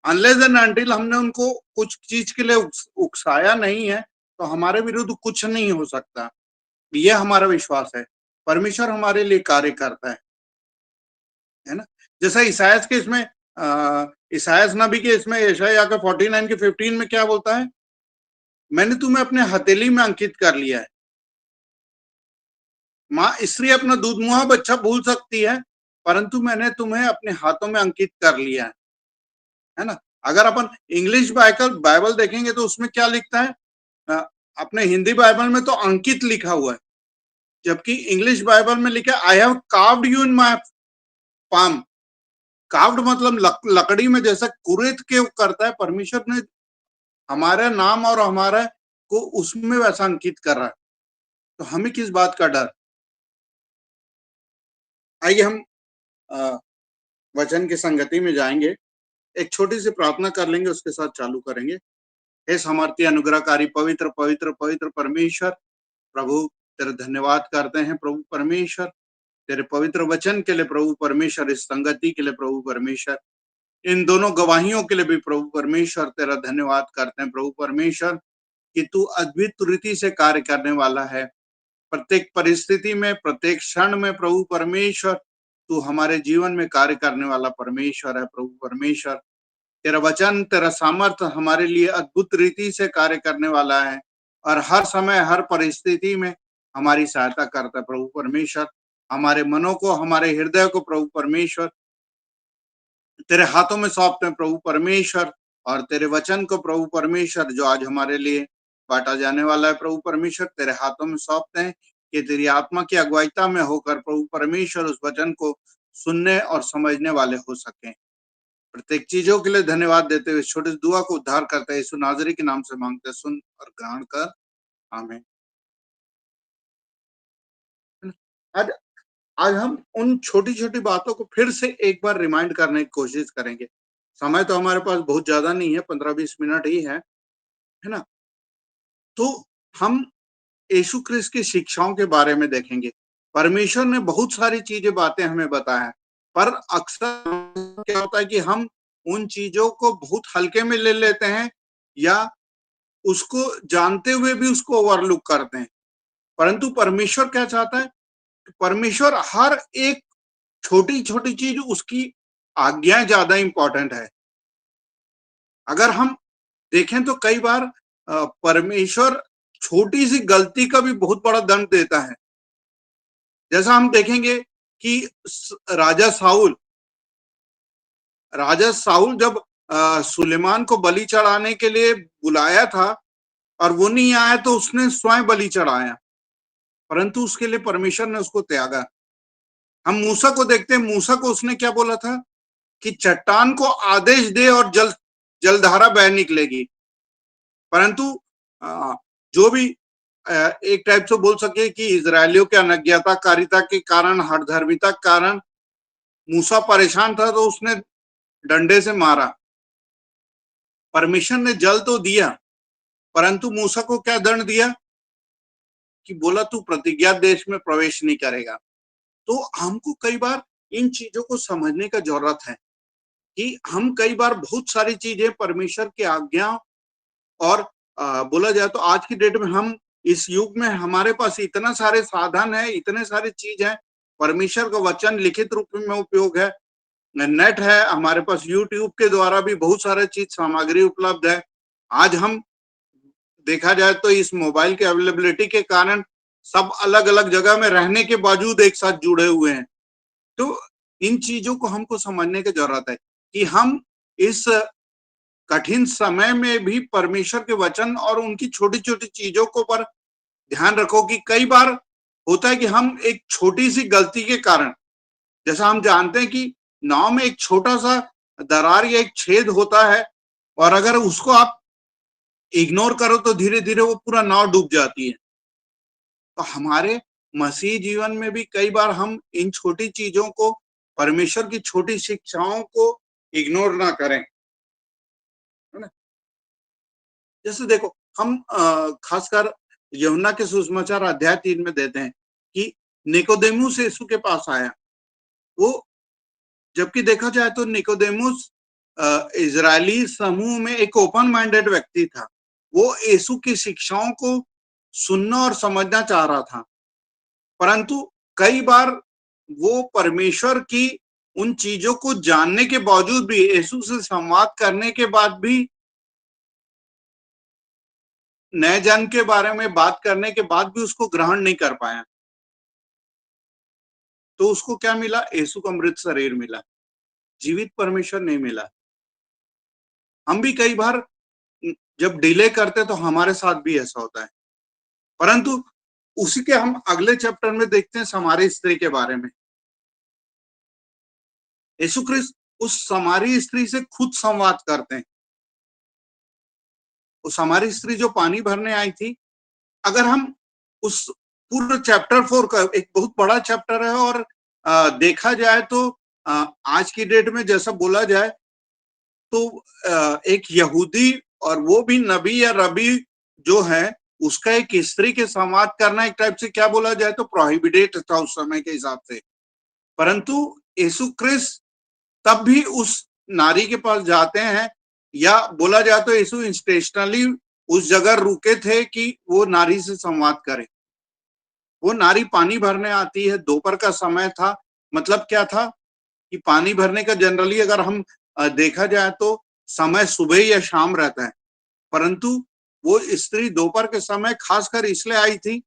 अनलेस एंड अनटिल हमने उनको कुछ चीज के लिए उकसाया नहीं है तो हमारे विरुद्ध कुछ नहीं हो सकता। यह हमारा विश्वास है, परमेश्वर हमारे लिए कार्य करता है ना। जैसा ईसायास के इसमें ईसायास नबी के इसमें यशायाह के 49 के 15 में क्या बोलता है, मैंने तुम्हें अपने हथेली में अंकित कर लिया है। माँ स्त्री अपना दूधमुहा बच्चा भूल सकती है, परंतु मैंने तुम्हें अपने हाथों में अंकित कर लिया है ना। अगर अपन इंग्लिश बाइबल देखेंगे तो उसमें क्या लिखता है, अपने हिंदी बाइबल में तो अंकित लिखा हुआ है, जबकि इंग्लिश बाइबल में लिखा है I have carved you in my palm. Carved मतलब लकड़ी में जैसा कुरेद के करता है, परमेश्वर ने हमारे नाम और हमारा को उसमें वैसा अंकित कर रहा है। तो हमें किस बात का डर। आइए हम वचन की संगति में जाएंगे, एक छोटी सी प्रार्थना कर लेंगे, उसके साथ चालू करेंगे। हे सामर्थ्य अनुग्रहकारी पवित्र पवित्र पवित्र परमेश्वर, प्रभु तेरा धन्यवाद करते हैं प्रभु परमेश्वर, तेरे पवित्र वचन के लिए प्रभु परमेश्वर, इस संगति के लिए प्रभु परमेश्वर, इन दोनों गवाहियों के लिए भी प्रभु परमेश्वर तेरा धन्यवाद करते हैं प्रभु परमेश्वर कि तू अद्भुत रीति से कार्य करने वाला है। प्रत्येक परिस्थिति में, प्रत्येक क्षण में प्रभु परमेश्वर तू हमारे जीवन में कार्य करने वाला परमेश्वर है प्रभु परमेश्वर। तेरा वचन, तेरा सामर्थ्य हमारे लिए अद्भुत रीति से कार्य करने वाला है और हर समय हर परिस्थिति में हमारी सहायता करता है प्रभु परमेश्वर। हमारे मनों को, हमारे हृदय को प्रभु परमेश्वर तेरे हाथों में सौंपते हैं प्रभु परमेश्वर, और तेरे वचन को प्रभु परमेश्वर जो आज हमारे लिए बांटा जाने वाला है प्रभु परमेश्वर, तेरे हाथों में सौंपते हैं कि तेरी आत्मा की अगुवाईता में होकर प्रभु परमेश्वर उस वचन को सुनने और समझने वाले हो सके। प्रत्येक चीजों के लिए धन्यवाद देते हुए छोटे दुआ को उद्धार करते हैं यीशु नाज़री के नाम से मांगते, सुन और ग्रहण कर, आमीन। आज हम उन छोटी छोटी बातों को फिर से एक बार रिमाइंड करने की कोशिश करेंगे। समय तो हमारे पास बहुत ज्यादा नहीं है, 15-20 मिनट ही है ना। तो हम यीशु क्रिस्त की शिक्षाओं के बारे में देखेंगे। परमेश्वर ने बहुत सारी चीजें बातें हमें बताया है, पर अक्सर क्या होता है कि हम उन चीजों को बहुत हल्के में ले लेते हैं या उसको जानते हुए भी उसको ओवरलुक करते हैं। परंतु परमेश्वर क्या चाहता है? परमेश्वर हर एक छोटी छोटी चीज, उसकी आज्ञाएं ज्यादा इंपॉर्टेंट है। अगर हम देखें तो कई बार परमेश्वर छोटी सी गलती का भी बहुत बड़ा दंड देता है। जैसा हम देखेंगे कि राजा साउल जब सुलेमान को बलि चढ़ाने के लिए बुलाया था और वो नहीं आया तो उसने स्वयं बलि चढ़ाया, परंतु उसके लिए परमेश्वर ने उसको त्यागा। हम मूसा को देखते हैं, मूसा को उसने क्या बोला था कि चट्टान को आदेश दे और जलधारा बह निकलेगी। परंतु जो भी एक टाइप से बोल सके कि इजरायलियों के अनज्ञाताकारिता के कारण, हठधर्मिता के कारण मूसा परेशान था तो उसने डंडे से मारा। परमेश्वर ने जल तो दिया, परंतु मूसा को क्या दंड दिया कि बोला तू प्रतिज्ञा देश में प्रवेश नहीं करेगा। तो हमको कई बार इन चीजों को समझने का जरूरत है कि हम कई बार बहुत सारी चीजें परमेश्वर की आज्ञा और बोला जाए तो आज की डेट में हम इस युग में हमारे पास इतना सारे साधन है, इतने सारे चीज है। परमेश्वर का वचन लिखित रूप में उपयोग है, नेट है हमारे पास, यूट्यूब के द्वारा भी बहुत सारे चीज सामग्री उपलब्ध है। आज हम देखा जाए तो इस मोबाइल के अवेलेबिलिटी के कारण सब अलग अलग जगह में रहने के बावजूद एक साथ जुड़े हुए हैं। तो इन चीजों को हमको समझने की जरूरत है कि हम इस कठिन समय में भी परमेश्वर के वचन और उनकी छोटी छोटी चीजों को पर ध्यान रखो कि कई बार होता है कि हम एक छोटी सी गलती के कारण, जैसा हम जानते हैं कि नाव में एक छोटा सा दरार या एक छेद होता है और अगर उसको आप इग्नोर करो तो धीरे धीरे वो पूरा नाव डूब जाती है। तो हमारे मसीह जीवन में भी कई बार हम इन छोटी चीजों को, परमेश्वर की छोटी शिक्षाओं को इग्नोर ना करें, है ना। जैसे देखो हम खासकर यूहन्ना के सुसमाचार अध्याय 3 में देते हैं कि निकोदेमुस यीशु के पास आया। वो जबकि देखा जाए तो निकोदेमुस इजरायली समूह में एक ओपन माइंडेड व्यक्ति था। वो यीशु की शिक्षाओं को सुनना और समझना चाह रहा था, परंतु कई बार वो परमेश्वर की उन चीजों को जानने के बावजूद भी, यीशु से संवाद करने के बाद भी, नए जन्म के बारे में बात करने के बाद भी उसको ग्रहण नहीं कर पाया। तो उसको क्या मिला? यीशु का मृत शरीर मिला, जीवित परमेश्वर नहीं मिला। हम भी कई बार जब डिले करते तो हमारे साथ भी ऐसा होता है। परंतु उसी के हम अगले चैप्टर में देखते हैं समारी स्त्री के बारे में। यीशु क्रिस्त उस समारी स्त्री से खुद संवाद करते हैं। उस समारी स्त्री जो पानी भरने आई थी, अगर हम उस पूरे चैप्टर 4 का, एक बहुत बड़ा चैप्टर है और देखा जाए तो आज की डेट में जैसा बोला जाए तो एक यहूदी और वो भी नबी या रबी जो है, उसका एक स्त्री के संवाद करना एक टाइप से क्या बोला जाए तो प्रोहिबिटेड था उस समय के हिसाब से। परंतु यीशु क्रिस्त तब भी उस नारी के पास जाते हैं, या बोला जाए तो यीशु इंटेंशनली उस जगह रुके थे कि वो नारी से संवाद करे। वो नारी पानी भरने आती है, दोपहर का समय था। मतलब क्या था कि पानी भरने का जनरली अगर हम देखा जाए तो समय सुबह या शाम रहता है, परंतु वो स्त्री दोपहर के समय खासकर इसलिए आई थी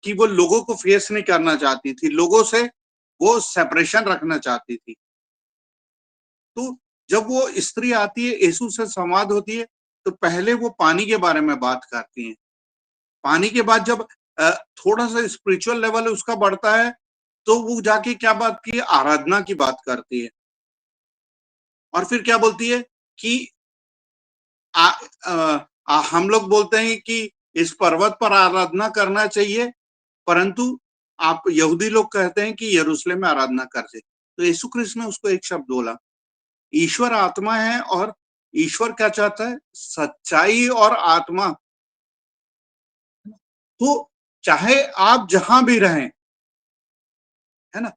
कि वो लोगों को फेस नहीं करना चाहती थी, लोगों से वो सेपरेशन रखना चाहती थी। तो जब वो स्त्री आती है, यीशु से संवाद होती है, तो पहले वो पानी के बारे में बात करती है। पानी के बाद जब थोड़ा सा स्पिरिचुअल लेवल उसका बढ़ता है तो वो जाके क्या बात की? आराधना की बात करती है। और फिर क्या बोलती है कि हम लोग बोलते हैं कि इस पर्वत पर आराधना करना चाहिए, परंतु आप यहूदी लोग कहते हैं कि यरूशलेम में आराधना कर चाहिए। तो यीशु कृष्ण ने उसको एक शब्द बोला, ईश्वर आत्मा है और ईश्वर क्या चाहता है? सच्चाई और आत्मा। तो चाहे आप जहां भी रहें, है ना,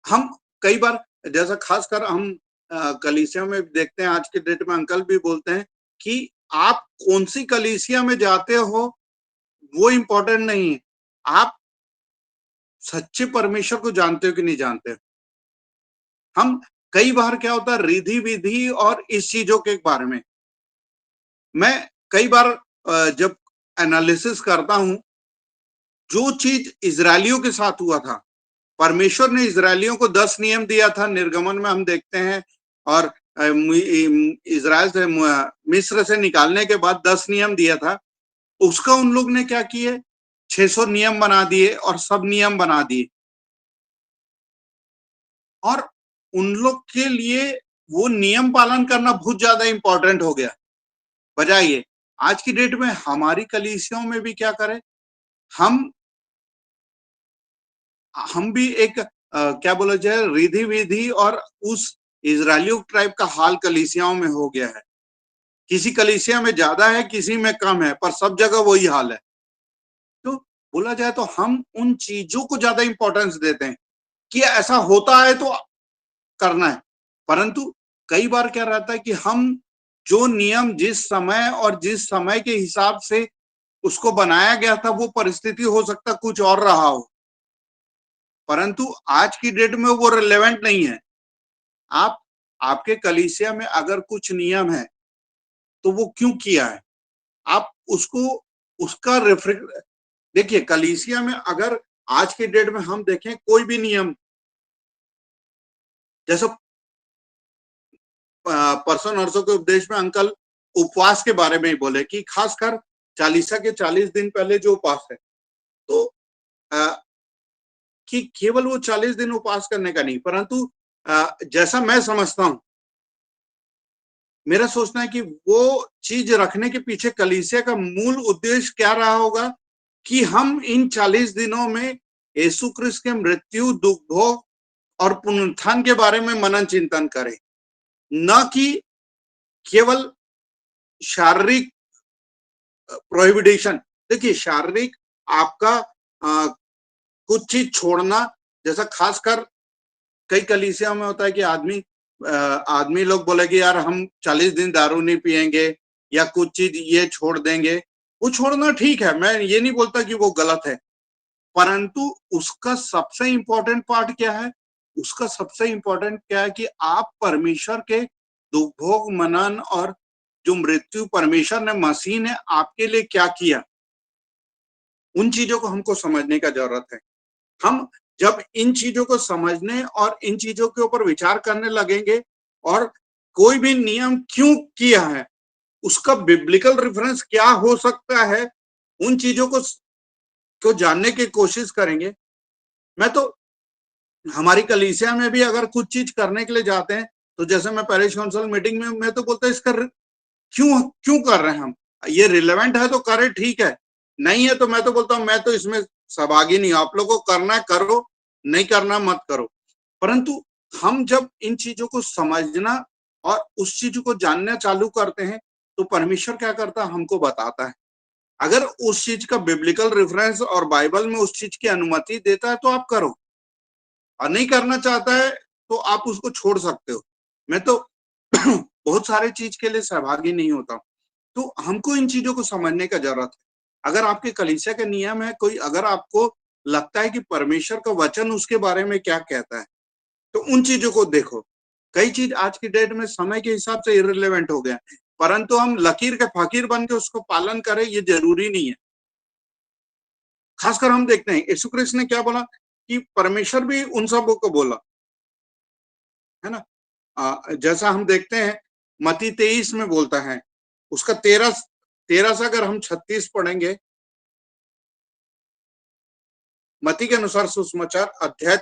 हम कई बार जैसा खासकर हम कलीसिया में देखते हैं, आज के डेट में अंकल भी बोलते हैं कि आप कौन सी कलीसिया में जाते हो वो इम्पोर्टेंट नहीं है, आप सच्चे परमेश्वर को जानते हो कि नहीं जानते हो। हम कई बार क्या होता है, रिधि विधि और इस चीजों के बारे में मैं कई बार जब एनालिसिस करता हूं, जो चीज इजरायलियों के साथ हुआ था, परमेश्वर ने इजरायलियों को 10 नियम दिया था, निर्गमन में हम देखते हैं, और इजराइल से मिस्र से निकालने के बाद 10 नियम दिया था, उसका उन लोग ने क्या किए, 600 नियम बना दिए और सब नियम बना दिए, और उन लोग के लिए वो नियम पालन करना बहुत ज्यादा इंपॉर्टेंट हो गया। बजाय ये आज की डेट में हमारी कलीसियाओं में भी क्या करें, हम भी एक क्या बोला जाए, रिधि विधि और उस इजरायली ट्राइब का हाल कलीसियाओं में हो गया है। किसी कलीसिया में ज्यादा है, किसी में कम है, पर सब जगह वही हाल है। तो बोला जाए तो हम उन चीजों को ज्यादा इंपॉर्टेंस देते हैं कि ऐसा होता है तो करना है, परंतु कई बार क्या रहता है कि हम जो नियम जिस समय और जिस समय के हिसाब से उसको बनाया गया था, वो परिस्थिति हो सकता कुछ और रहा हो, परंतु आज की डेट में वो रिलेवेंट नहीं है। आपके कलीसिया में अगर कुछ नियम है तो वो क्यों किया है, आप उसको उसका देखिए, कलीसिया में अगर आज के डेट में हम देखें कोई भी नियम, जैसे परसों नरसों के उपदेश में अंकल उपवास के बारे में ही बोले कि खासकर चालीसा के 40 दिन पहले जो उपवास है, तो कि केवल वो 40 दिन उपवास करने का नहीं, परंतु जैसा मैं समझता हूं, मेरा सोचना है कि वो चीज रखने के पीछे कलीसिया का मूल उद्देश्य क्या रहा होगा कि हम इन 40 दिनों में यीशु क्रिस्त के मृत्यु, दुख भोग और पुनरुत्थान के बारे में मनन चिंतन करें, न कि केवल शारीरिक प्रोहिबिटेशन। देखिए, शारीरिक आपका कुछ चीज छोड़ना, जैसा खासकर कई कलीसिया में होता है कि आदमी लोग बोलेगे यार हम 40 दिन दारू नहीं पिएंगे या कुछ चीज ये छोड़ देंगे, वो छोड़ना ठीक है, मैं ये नहीं बोलता कि वो गलत है, परंतु उसका सबसे इंपॉर्टेंट पार्ट क्या है, उसका सबसे इंपॉर्टेंट क्या है कि आप परमेश्वर के दुख भोग, मनन और जो मृत्यु परमेश्वर ने मसीह ने आपके लिए क्या किया, उन चीजों को हमको समझने का जरूरत है। हम जब इन चीजों को समझने और इन चीजों के ऊपर विचार करने लगेंगे, और कोई भी नियम क्यों किया है, उसका बिब्लिकल रेफरेंस क्या हो सकता है, उन चीजों को जानने की कोशिश करेंगे। मैं तो हमारी कलीसिया में भी अगर कुछ चीज करने के लिए जाते हैं, तो जैसे मैं पैरिश काउंसिल मीटिंग में मैं तो बोलता है इसका क्यों कर रहे हैं हम, ये रिलेवेंट है तो करें, ठीक है, नहीं है तो मैं तो बोलता हूँ मैं तो इसमें सहभागी नहीं, आप लोगों को करना है करो, नहीं करना मत करो। परंतु हम जब इन चीजों को समझना और उस चीज को जानना चालू करते हैं, तो परमेश्वर क्या करता है, हमको बताता है। अगर उस चीज का बिब्लिकल रेफरेंस और बाइबल में उस चीज की अनुमति देता है तो आप करो, और नहीं करना चाहता है तो आप उसको छोड़ सकते हो। मैं तो बहुत सारे चीज के लिए सहभागी नहीं होता, तो हमको इन चीजों को समझने का जरूरत है। अगर आपके कलीसिया का नियम है कोई, अगर आपको लगता है कि परमेश्वर का वचन उसके बारे में क्या कहता है, तो उन चीजों को देखो। कई चीज आज की डेट में समय के हिसाब से इररिलेवेंट हो गया, परंतु हम लकीर के फकीर बन के उसको पालन करें ये जरूरी नहीं है। खासकर हम देखते हैं यीशु क्रिस्त ने क्या बोला कि परमेश्वर भी उन सबों को बोला, है ना। जैसा हम देखते हैं मत्ती 23 में बोलता है, उसका 13 से अगर हम 36 पढ़ेंगे, मत्ती के अनुसार सुसमाचार अध्याय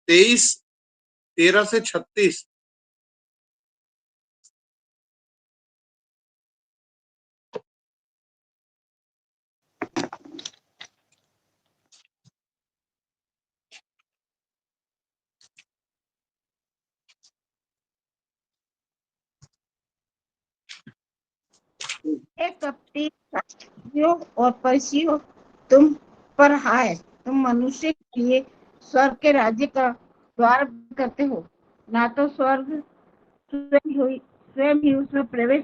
23 13 से 36। एक कपटी और परिचियों तुम पर हाय, तुम मनुष्य के लिए स्वर्ग के राज्य का द्वार करते हो, ना तो स्वर्ग स्वयं ही उसमें प्रवेश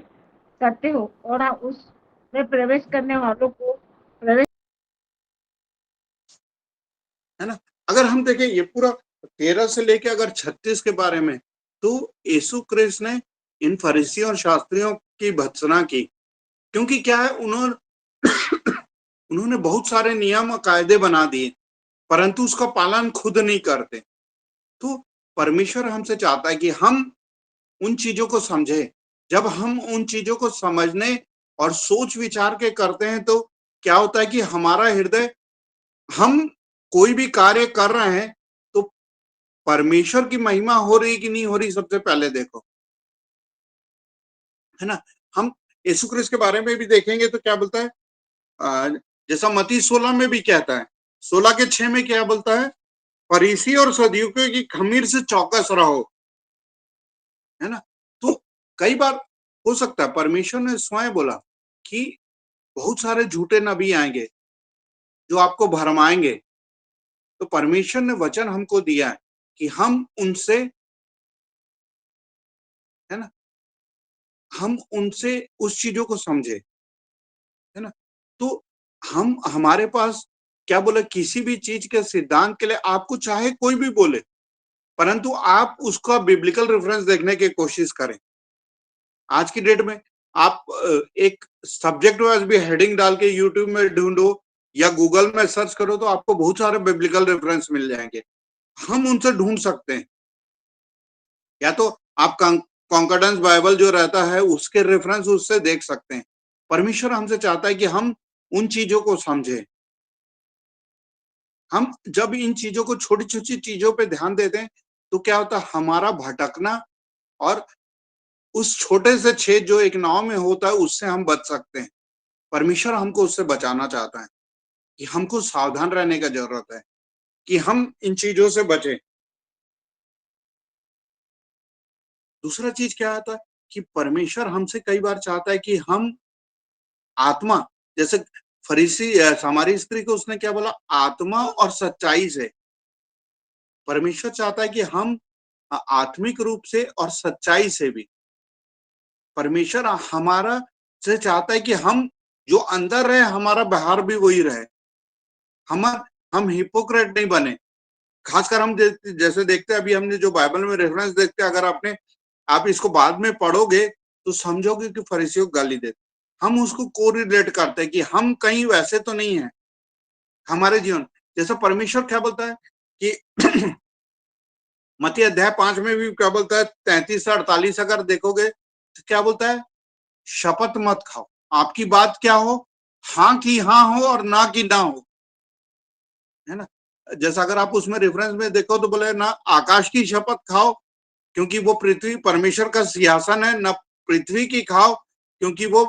करते हो और ना उसमें प्रवेश करने वालों को प्रवेश, है ना। अगर हम देखें ये पूरा 13 से लेके अगर 36 के बारे में, तो यीशु क्रिस्त ने इन फरीसियों और शास्त्रियों की भर्त्सना की, क्योंकि क्या है, उन्होंने बहुत सारे नियम और कायदे बना दिए, परंतु उसका पालन खुद नहीं करते। तो परमेश्वर हमसे चाहता है कि हम उन चीजों को समझे। जब हम उन चीजों को समझने और सोच विचार के करते हैं, तो क्या होता है कि हमारा हृदय, हम कोई भी कार्य कर रहे हैं तो परमेश्वर की महिमा हो रही कि नहीं हो रही, सबसे पहले देखो, है ना। हम यीशु क्रिस्त के बारे में भी देखेंगे तो क्या बोलता है, जैसा मत्ती 16 में भी कहता है, 16 के 6 में क्या बोलता है, फरीसी और सदूकियों की खमीर से चौकस रहो, है ना। तो कई बार हो सकता है परमेश्वर ने स्वयं बोला कि बहुत सारे झूठे नबी आएंगे जो आपको भरमाएंगे। तो परमेश्वर ने वचन हमको दिया है कि हम उनसे, है ना, हम उनसे उस चीजों को समझे, है ना। तो हमारे पास क्या बोले, किसी भी चीज के सिद्धांत के लिए आपको चाहे कोई भी बोले, परंतु आप उसका बिब्लिकल रेफरेंस देखने की कोशिश करें। आज की डेट में आप एक सब्जेक्ट वाइज भी हेडिंग डाल के यूट्यूब में ढूंढो या गूगल में सर्च करो तो आपको बहुत सारे बिब्लिकल रेफरेंस मिल जाएंगे। हम उनसे ढूंढ सकते हैं, या तो आप कॉन्कॉर्डेंस बाइबल जो रहता है उसके रेफरेंस उससे देख सकते हैं। परमेश्वर हमसे चाहता है कि हम उन चीजों को समझें। हम जब इन चीजों को, छोटी छोटी चीजों पे ध्यान देते हैं, तो क्या होता है, हमारा भटकना और उस छोटे से छेद जो एक नाव में होता है उससे हम बच सकते हैं। परमेश्वर हमको उससे बचाना चाहता है कि हमको सावधान रहने का जरूरत है कि हम इन चीजों से बचें। दूसरा चीज क्या आता है कि परमेश्वर हमसे कई बार चाहता है कि हम आत्मा, जैसे फरीसी सामारी स्त्री को उसने क्या बोला, आत्मा और सच्चाई से। परमेश्वर चाहता है कि हम आत्मिक रूप से और सच्चाई से भी, परमेश्वर हमारा से चाहता है कि हम जो अंदर रहे हमारा बाहर भी वही रहे, हम हिपोक्रेट नहीं बने। खासकर हम जैसे देखते हैं, अभी हमने जो बाइबल में रेफरेंस देखते हैं, अगर आप इसको बाद में पढ़ोगे तो समझोगे कि फरीसियों को गाली देते। हम उसको कोरिलेट करते हैं कि हम कहीं वैसे तो नहीं है हमारे जीवन। जैसे परमेश्वर क्या बोलता है कि मत्ती अध्याय 5 में भी क्या बोलता है, 33 से 48 अगर देखोगे तो क्या बोलता है, शपथ मत खाओ, आपकी बात क्या हो, हाँ की हाँ हो और ना की ना हो, है ना। जैसा अगर आप उसमें रेफरेंस में देखो तो बोले ना आकाश की शपथ खाओ क्योंकि वो पृथ्वी परमेश्वर का सिंहासन है, न पृथ्वी की खाओ क्योंकि वो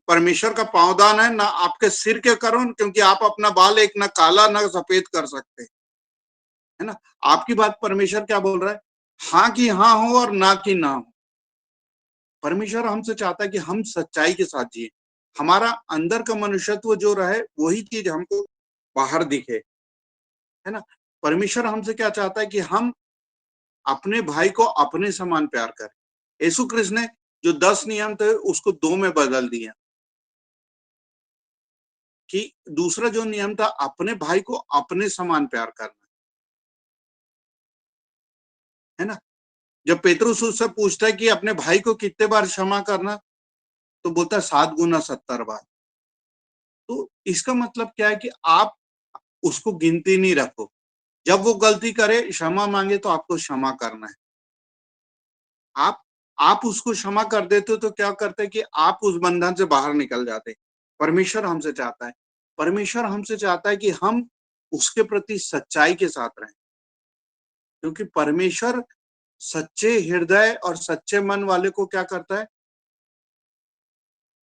परमेश्वर का पावदान है, ना आपके सिर के करो क्योंकि आप अपना बाल एक ना काला ना सफेद कर सकते, है ना। आपकी बात परमेश्वर क्या बोल रहा है, हाँ की हाँ हो और ना की ना हो। परमेश्वर हमसे चाहता है कि हम सच्चाई के साथ जिए, हमारा अंदर का मनुष्यत्व जो रहे वही चीज हमको बाहर दिखे, है ना। परमेश्वर हमसे क्या चाहता है कि हम अपने भाई को अपने समान प्यार करें। यीशु क्रिस्त ने जो 10 नियम थे उसको 2 में बदल दिया, कि दूसरा जो नियम था अपने भाई को अपने समान प्यार करना, है ना। जब पेतरुस उससे पूछता है कि अपने भाई को कितने बार क्षमा करना, तो बोलता है 7 गुना 70 बार। तो इसका मतलब क्या है कि आप उसको गिनती नहीं रखो, जब वो गलती करे क्षमा मांगे तो आपको क्षमा करना है। आप उसको क्षमा कर देते हो तो क्या करते हैं कि आप उस बंधन से बाहर निकल जाते। परमेश्वर हमसे चाहता है, परमेश्वर हमसे चाहता है कि हम उसके प्रति सच्चाई के साथ रहें, क्योंकि परमेश्वर सच्चे हृदय और सच्चे मन वाले को क्या करता है,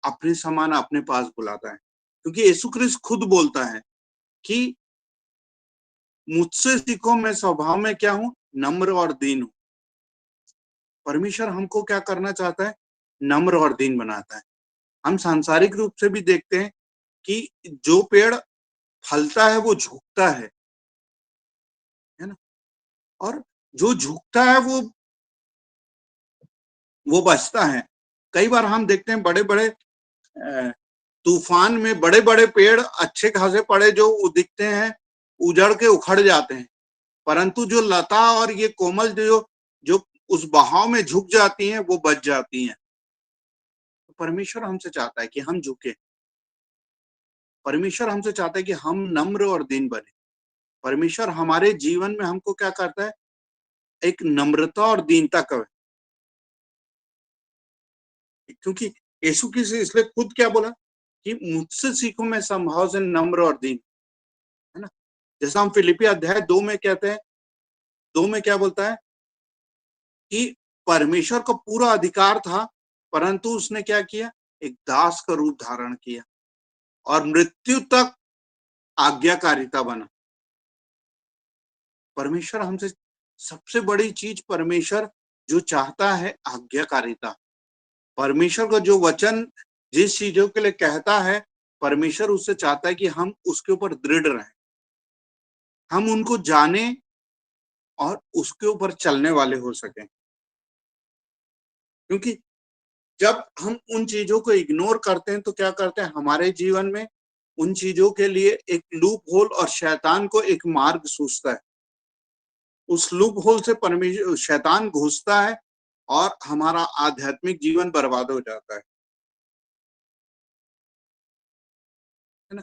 अपने समान अपने पास बुलाता है। क्योंकि यीशु क्रिस्त खुद बोलता है कि मुझसे सीखो, मैं स्वभाव में क्या हूं, नम्र और दीन हूं। परमेश्वर हमको क्या करना चाहता है, नम्र और दीन बनाता है। हम सांसारिक रूप से भी देखते हैं कि जो पेड़ फलता है वो झुकता है ना। और जो झुकता है वो बचता है। कई बार हम देखते हैं बड़े बड़े तूफान में बड़े बड़े पेड़ अच्छे खासे पड़े जो दिखते हैं उजड़ के उखड़ जाते हैं, परंतु जो लता और ये कोमल जो जो उस बहाव में झुक जाती हैं वो बच जाती हैं। तो परमेश्वर हमसे चाहता है कि हम झुके। परमेश्वर हमसे चाहता है कि हम नम्र और दीन बने। परमेश्वर हमारे जीवन में हमको क्या करता है, एक नम्रता और दीनता का, क्योंकि यीशु की से इसलिए खुद क्या बोला कि मुझसे सीखो मैं स्वभाव से नम्र और दीन, है ना। जैसा हम फिलिपी अध्याय 2 में कहते हैं, 2 में क्या बोलता है कि परमेश्वर को पूरा अधिकार था, परंतु उसने क्या किया, एक दास का रूप धारण किया और मृत्यु तक आज्ञाकारिता बना। परमेश्वर हमसे सबसे बड़ी चीज परमेश्वर जो चाहता है आज्ञाकारिता। परमेश्वर का जो वचन जिस चीजों के लिए कहता है, परमेश्वर उससे चाहता है कि हम उसके ऊपर दृढ़ रहें, हम उनको जाने और उसके ऊपर चलने वाले हो सकें। क्योंकि जब हम उन चीजों को इग्नोर करते हैं तो क्या करते हैं, हमारे जीवन में उन चीजों के लिए एक लूप होल और शैतान को एक मार्ग सूझता है। उस लूप होल से परमेश्वर शैतान घुसता है और हमारा आध्यात्मिक जीवन बर्बाद हो जाता है ना।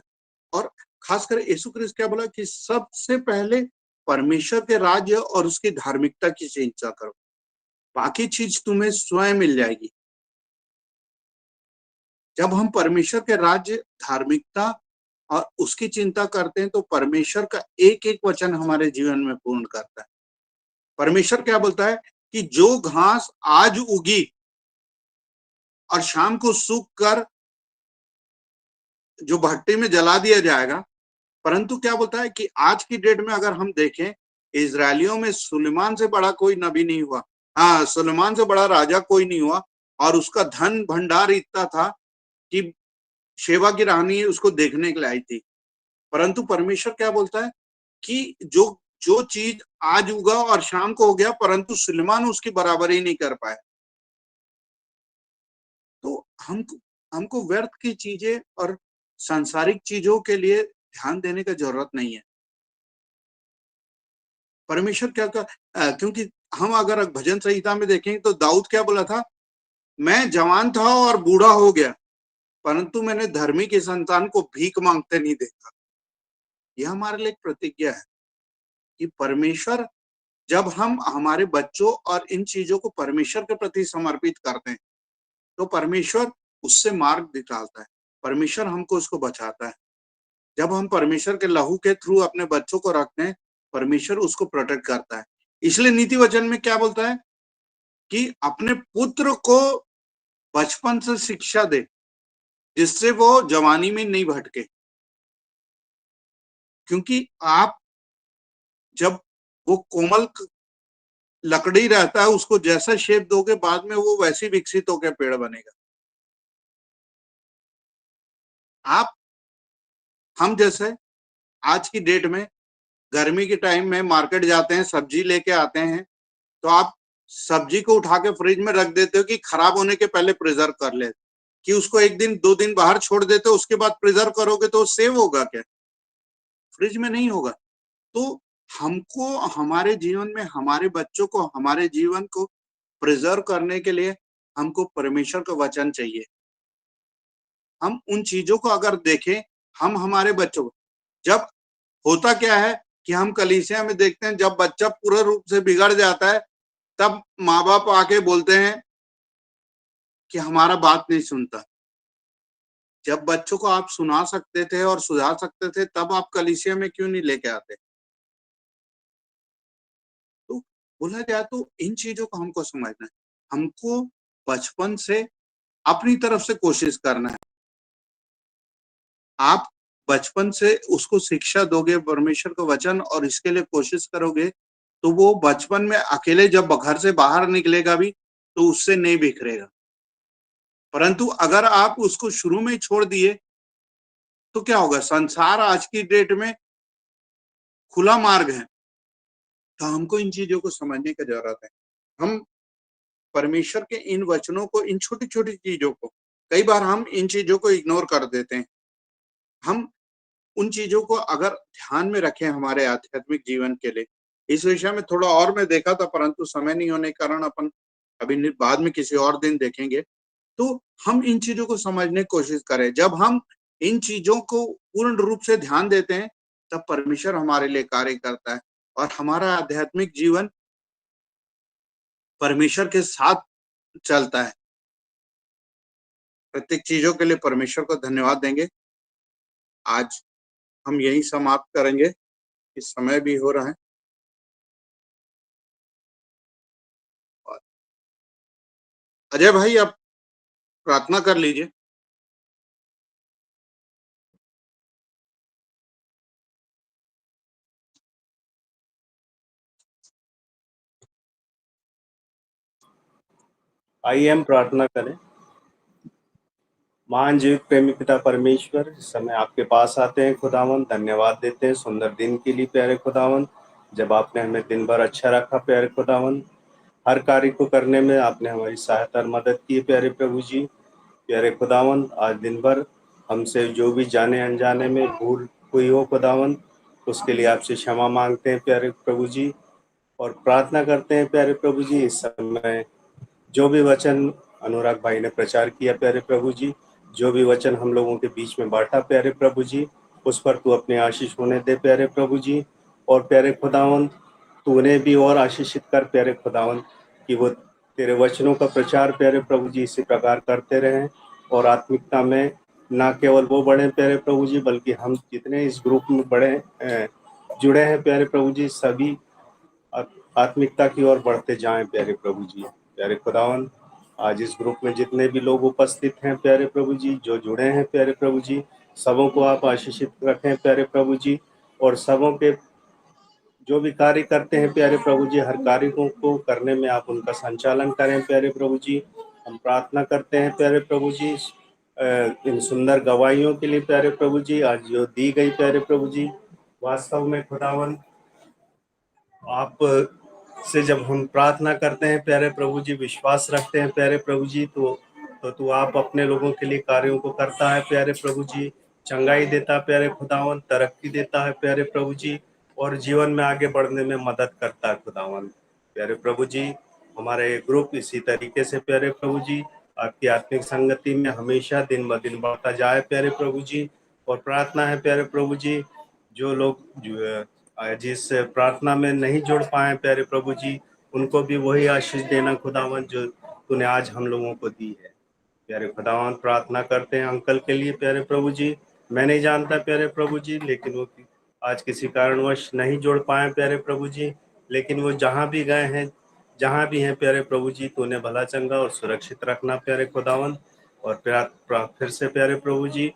और खासकर यीशु क्रिस्त क्या बोला कि सबसे पहले परमेश्वर के राज्य और उसकी धार्मिकता की चिंता करो, बाकी चीज तुम्हें स्वयं मिल जाएगी। जब हम परमेश्वर के राज्य, धार्मिकता और उसकी चिंता करते हैं तो परमेश्वर का एक एक वचन हमारे जीवन में पूर्ण करता है। परमेश्वर क्या बोलता है कि जो घास आज उगी और शाम को सूख कर जो भट्टी में जला दिया जाएगा, परंतु क्या बोलता है कि आज की डेट में अगर हम देखें, इजरायलियों में सुलेमान से बड़ा कोई नबी नहीं हुआ, हाँ सुलेमान से बड़ा राजा कोई नहीं हुआ, और उसका धन भंडार इतना था कि शेबा की रानी उसको देखने के लिए आई थी। परंतु परमेश्वर क्या बोलता है कि जो जो चीज आज उगा और शाम को हो गया, परंतु सुलेमान उसकी बराबरी नहीं कर पाए। तो हमको व्यर्थ की चीजें और सांसारिक चीजों के लिए ध्यान देने का जरूरत नहीं है। परमेश्वर क्या क्योंकि हम अगर भजन संहिता में देखें तो दाऊद क्या बोला था, मैं जवान था और बूढ़ा हो गया, परंतु मैंने धर्मी की संतान को भीख मांगते नहीं देखा। यह हमारे लिए एक प्रतिज्ञा है कि परमेश्वर, जब हम हमारे बच्चों और इन चीजों को परमेश्वर के प्रति समर्पित करते हैं तो परमेश्वर उससे मार्ग निकालता है, परमेश्वर हमको उसको बचाता है। जब हम परमेश्वर के लहू के थ्रू अपने बच्चों को रखते हैं, परमेश्वर उसको प्रोटेक्ट करता है। इसलिए नीति वचन में क्या बोलता है कि अपने पुत्र को बचपन से शिक्षा दे जिससे वो जवानी में नहीं भटके। क्योंकि आप जब वो कोमल लकड़ी रहता है उसको जैसा शेप दोगे, बाद में वो वैसी विकसित होकर पेड़ बनेगा। हम जैसे आज की डेट में गर्मी के टाइम में मार्केट जाते हैं, सब्जी लेके आते हैं, तो आप सब्जी को उठा के फ्रिज में रख देते हो कि खराब होने के पहले प्रिजर्व कर ले, कि उसको 1 दिन 2 दिन बाहर छोड़ देते हो, उसके बाद प्रिजर्व करोगे तो सेव होगा क्या? फ्रिज में नहीं होगा। तो हमको हमारे जीवन में हमारे बच्चों को, हमारे जीवन को प्रिजर्व करने के लिए हमको परमेश्वर का वचन चाहिए। हम उन चीजों को अगर देखें, हम हमारे बच्चों को, जब होता क्या है कि हम कलीसिया में देखते हैं जब बच्चा पूरा रूप से बिगड़ जाता है तब माँ बाप आके बोलते हैं कि हमारा बात नहीं सुनता। जब बच्चों को आप सुना सकते थे और सुधार सकते थे तब आप कलीसिया में क्यों नहीं लेके आते? तो बोला जाए तो इन चीजों को हमको समझना है। हमको बचपन से अपनी तरफ से कोशिश करना है। आप बचपन से उसको शिक्षा दोगे परमेश्वर का वचन और इसके लिए कोशिश करोगे तो वो बचपन में अकेले जब घर से बाहर निकलेगा भी तो उससे नहीं बिखरेगा। परंतु अगर आप उसको शुरू में ही छोड़ दिए तो क्या होगा? संसार आज की डेट में खुला मार्ग है, तो हमको इन चीजों को समझने की जरूरत है। हम परमेश्वर के इन वचनों को, इन छोटी छोटी चीजों को, कई बार हम इन चीजों को इग्नोर कर देते हैं। हम उन चीजों को अगर ध्यान में रखें हमारे आध्यात्मिक जीवन के लिए, इस विषय में थोड़ा और मैं देखा था, परंतु समय नहीं होने के कारण अपन अभी बाद में किसी और दिन देखेंगे। तो हम इन चीजों को समझने की कोशिश करें। जब हम इन चीजों को पूर्ण रूप से ध्यान देते हैं, तब परमेश्वर हमारे लिए कार्य करता है और हमारा आध्यात्मिक जीवन परमेश्वर के साथ चलता है। प्रत्येक चीजों के लिए परमेश्वर को धन्यवाद देंगे। आज हम यही समाप्त करेंगे, इस समय भी हो रहा है। अजय भाई, आप प्रार्थना कर लीजिए। आइए हम प्रार्थना करें। महान जीवित प्रेमी पिता परमेश्वर, इस समय आपके पास आते हैं खुदावन, धन्यवाद देते हैं सुंदर दिन के लिए प्यारे खुदावन। जब आपने हमें दिन भर अच्छा रखा प्यारे खुदावन, हर कार्य को करने में आपने हमारी सहायता और मदद की प्यारे प्रभु जी। प्यारे खुदावन, आज दिन भर हमसे जो भी जाने अनजाने में भूल हुई हो खुदावन, उसके लिए आपसे क्षमा मांगते हैं प्यारे प्रभु जी, और प्रार्थना करते हैं प्यारे प्रभु जी। इस समय जो भी वचन अनुराग भाई ने प्रचार किया प्यारे प्रभु जी, जो भी वचन हम लोगों के बीच में बांटा प्यारे प्रभु जी, उस पर तू अपने आशीष होने दे प्यारे प्रभु जी। और प्यारे खुदावन, तू उन्हें भी और आशीषित कर प्यारे खुदावन, कि वो तेरे वचनों का प्रचार प्यारे प्रभु जी इसी प्रकार करते रहें, और आत्मिकता में ना केवल वो बढ़े प्यारे प्रभु जी, बल्कि हम जितने इस ग्रुप में जुड़े हैं प्यारे प्रभु जी, सभी आत्मिकता की ओर बढ़ते जाएं प्यारे प्रभु जी। प्यारे खुदावन, आज इस ग्रुप में जितने भी लोग उपस्थित हैं प्यारे प्रभु जी, जो जुड़े हैं प्यारे प्रभु जी, सबों को आप आशीषित रखें प्यारे प्रभु जी, और सबों के जो भी कार्य करते हैं प्यारे प्रभु जी, हर कार्य को करने में आप उनका संचालन करें प्यारे प्रभु जी। हम प्रार्थना करते हैं प्यारे प्रभु जी इन सुंदर गवाहियों के लिए प्यारे प्रभु जी, आज जो दी गई प्यारे प्रभु जी, वास्तव में खुदावन आप से जब हम प्रार्थना करते हैं प्यारे प्रभु जी, विश्वास रखते हैं प्यारे प्रभु जी, तो तू आप अपने लोगों के लिए कार्यों को करता है प्यारे प्रभु जी, चंगाई देता प्यारे खुदावन, तरक्की देता है प्यारे प्रभु जी, और जीवन में आगे बढ़ने में मदद करता है खुदावन। प्यारे प्रभु जी, हमारे ग्रुप इसी तरीके से प्यारे प्रभु जी आपकी आत्मिक संगति में हमेशा दिन ब दिन बढ़ता जाए प्यारे प्रभु जी। और प्रार्थना है प्यारे प्रभु जी, जो लोग जिस प्रार्थना में नहीं जुड़ पाए प्यारे प्रभु जी, उनको भी वही आशीष देना खुदावन जो तूने आज हम लोगों को दी है प्यारे खुदावन। प्रार्थना करते हैं अंकल के लिए प्यारे प्रभु जी, मैं नहीं जानता प्यारे प्रभु जी, लेकिन वो आज किसी कारणवश नहीं जुड़ पाए प्यारे प्रभु जी, लेकिन वो जहाँ भी गए हैं, जहाँ भी हैं प्यारे प्रभु जी, तूने भला चंगा और सुरक्षित रखना प्यारे खुदावन। और फिर से प्यारे प्रभु जी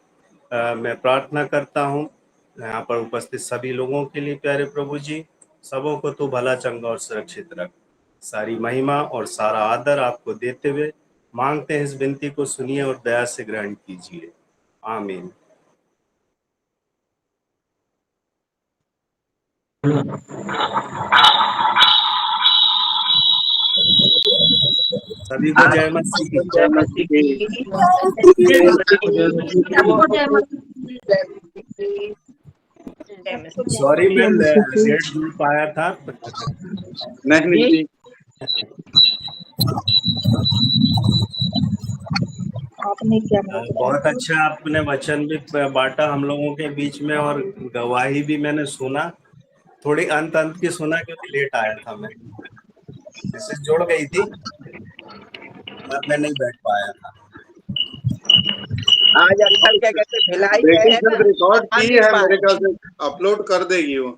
मैं प्रार्थना करता हूँ यहाँ पर उपस्थित सभी लोगों के लिए प्यारे प्रभु जी, सबों को तू भला चंगा और सुरक्षित रख। सारी महिमा और सारा आदर आपको देते हुए मांगते हैं, इस विनती को सुनिए और दया से ग्रहण कीजिए, आमीन। सभी को जय मसीह। जय मसीह। सॉरी मैं लेट जुड़ पाया था। नहीं आपने क्या बहुत अच्छा आपने वचन भी बांटा हम लोगों के बीच में, और गवाही भी मैंने सुना, थोड़ी अंत की सुना क्योंकि लेट आया था, मैं मैसेज जोड़ गई थी, मैं नहीं बैठ पाया था। आज अंकल क्या कहते भिलाई बेटी है जब रिकॉर्ड की है मेरे ख्याल से अपलोड कर देगी वो।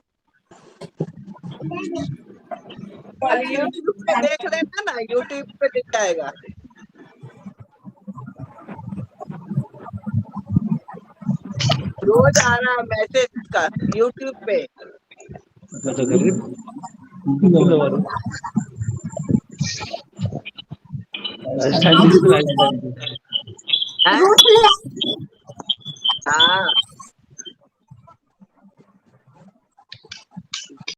यूट्यूब पे देख लेना ना, यूट्यूब पे दिख जाएगा। रोज आ रहा मैसेज का यूट्यूब पे। हाँ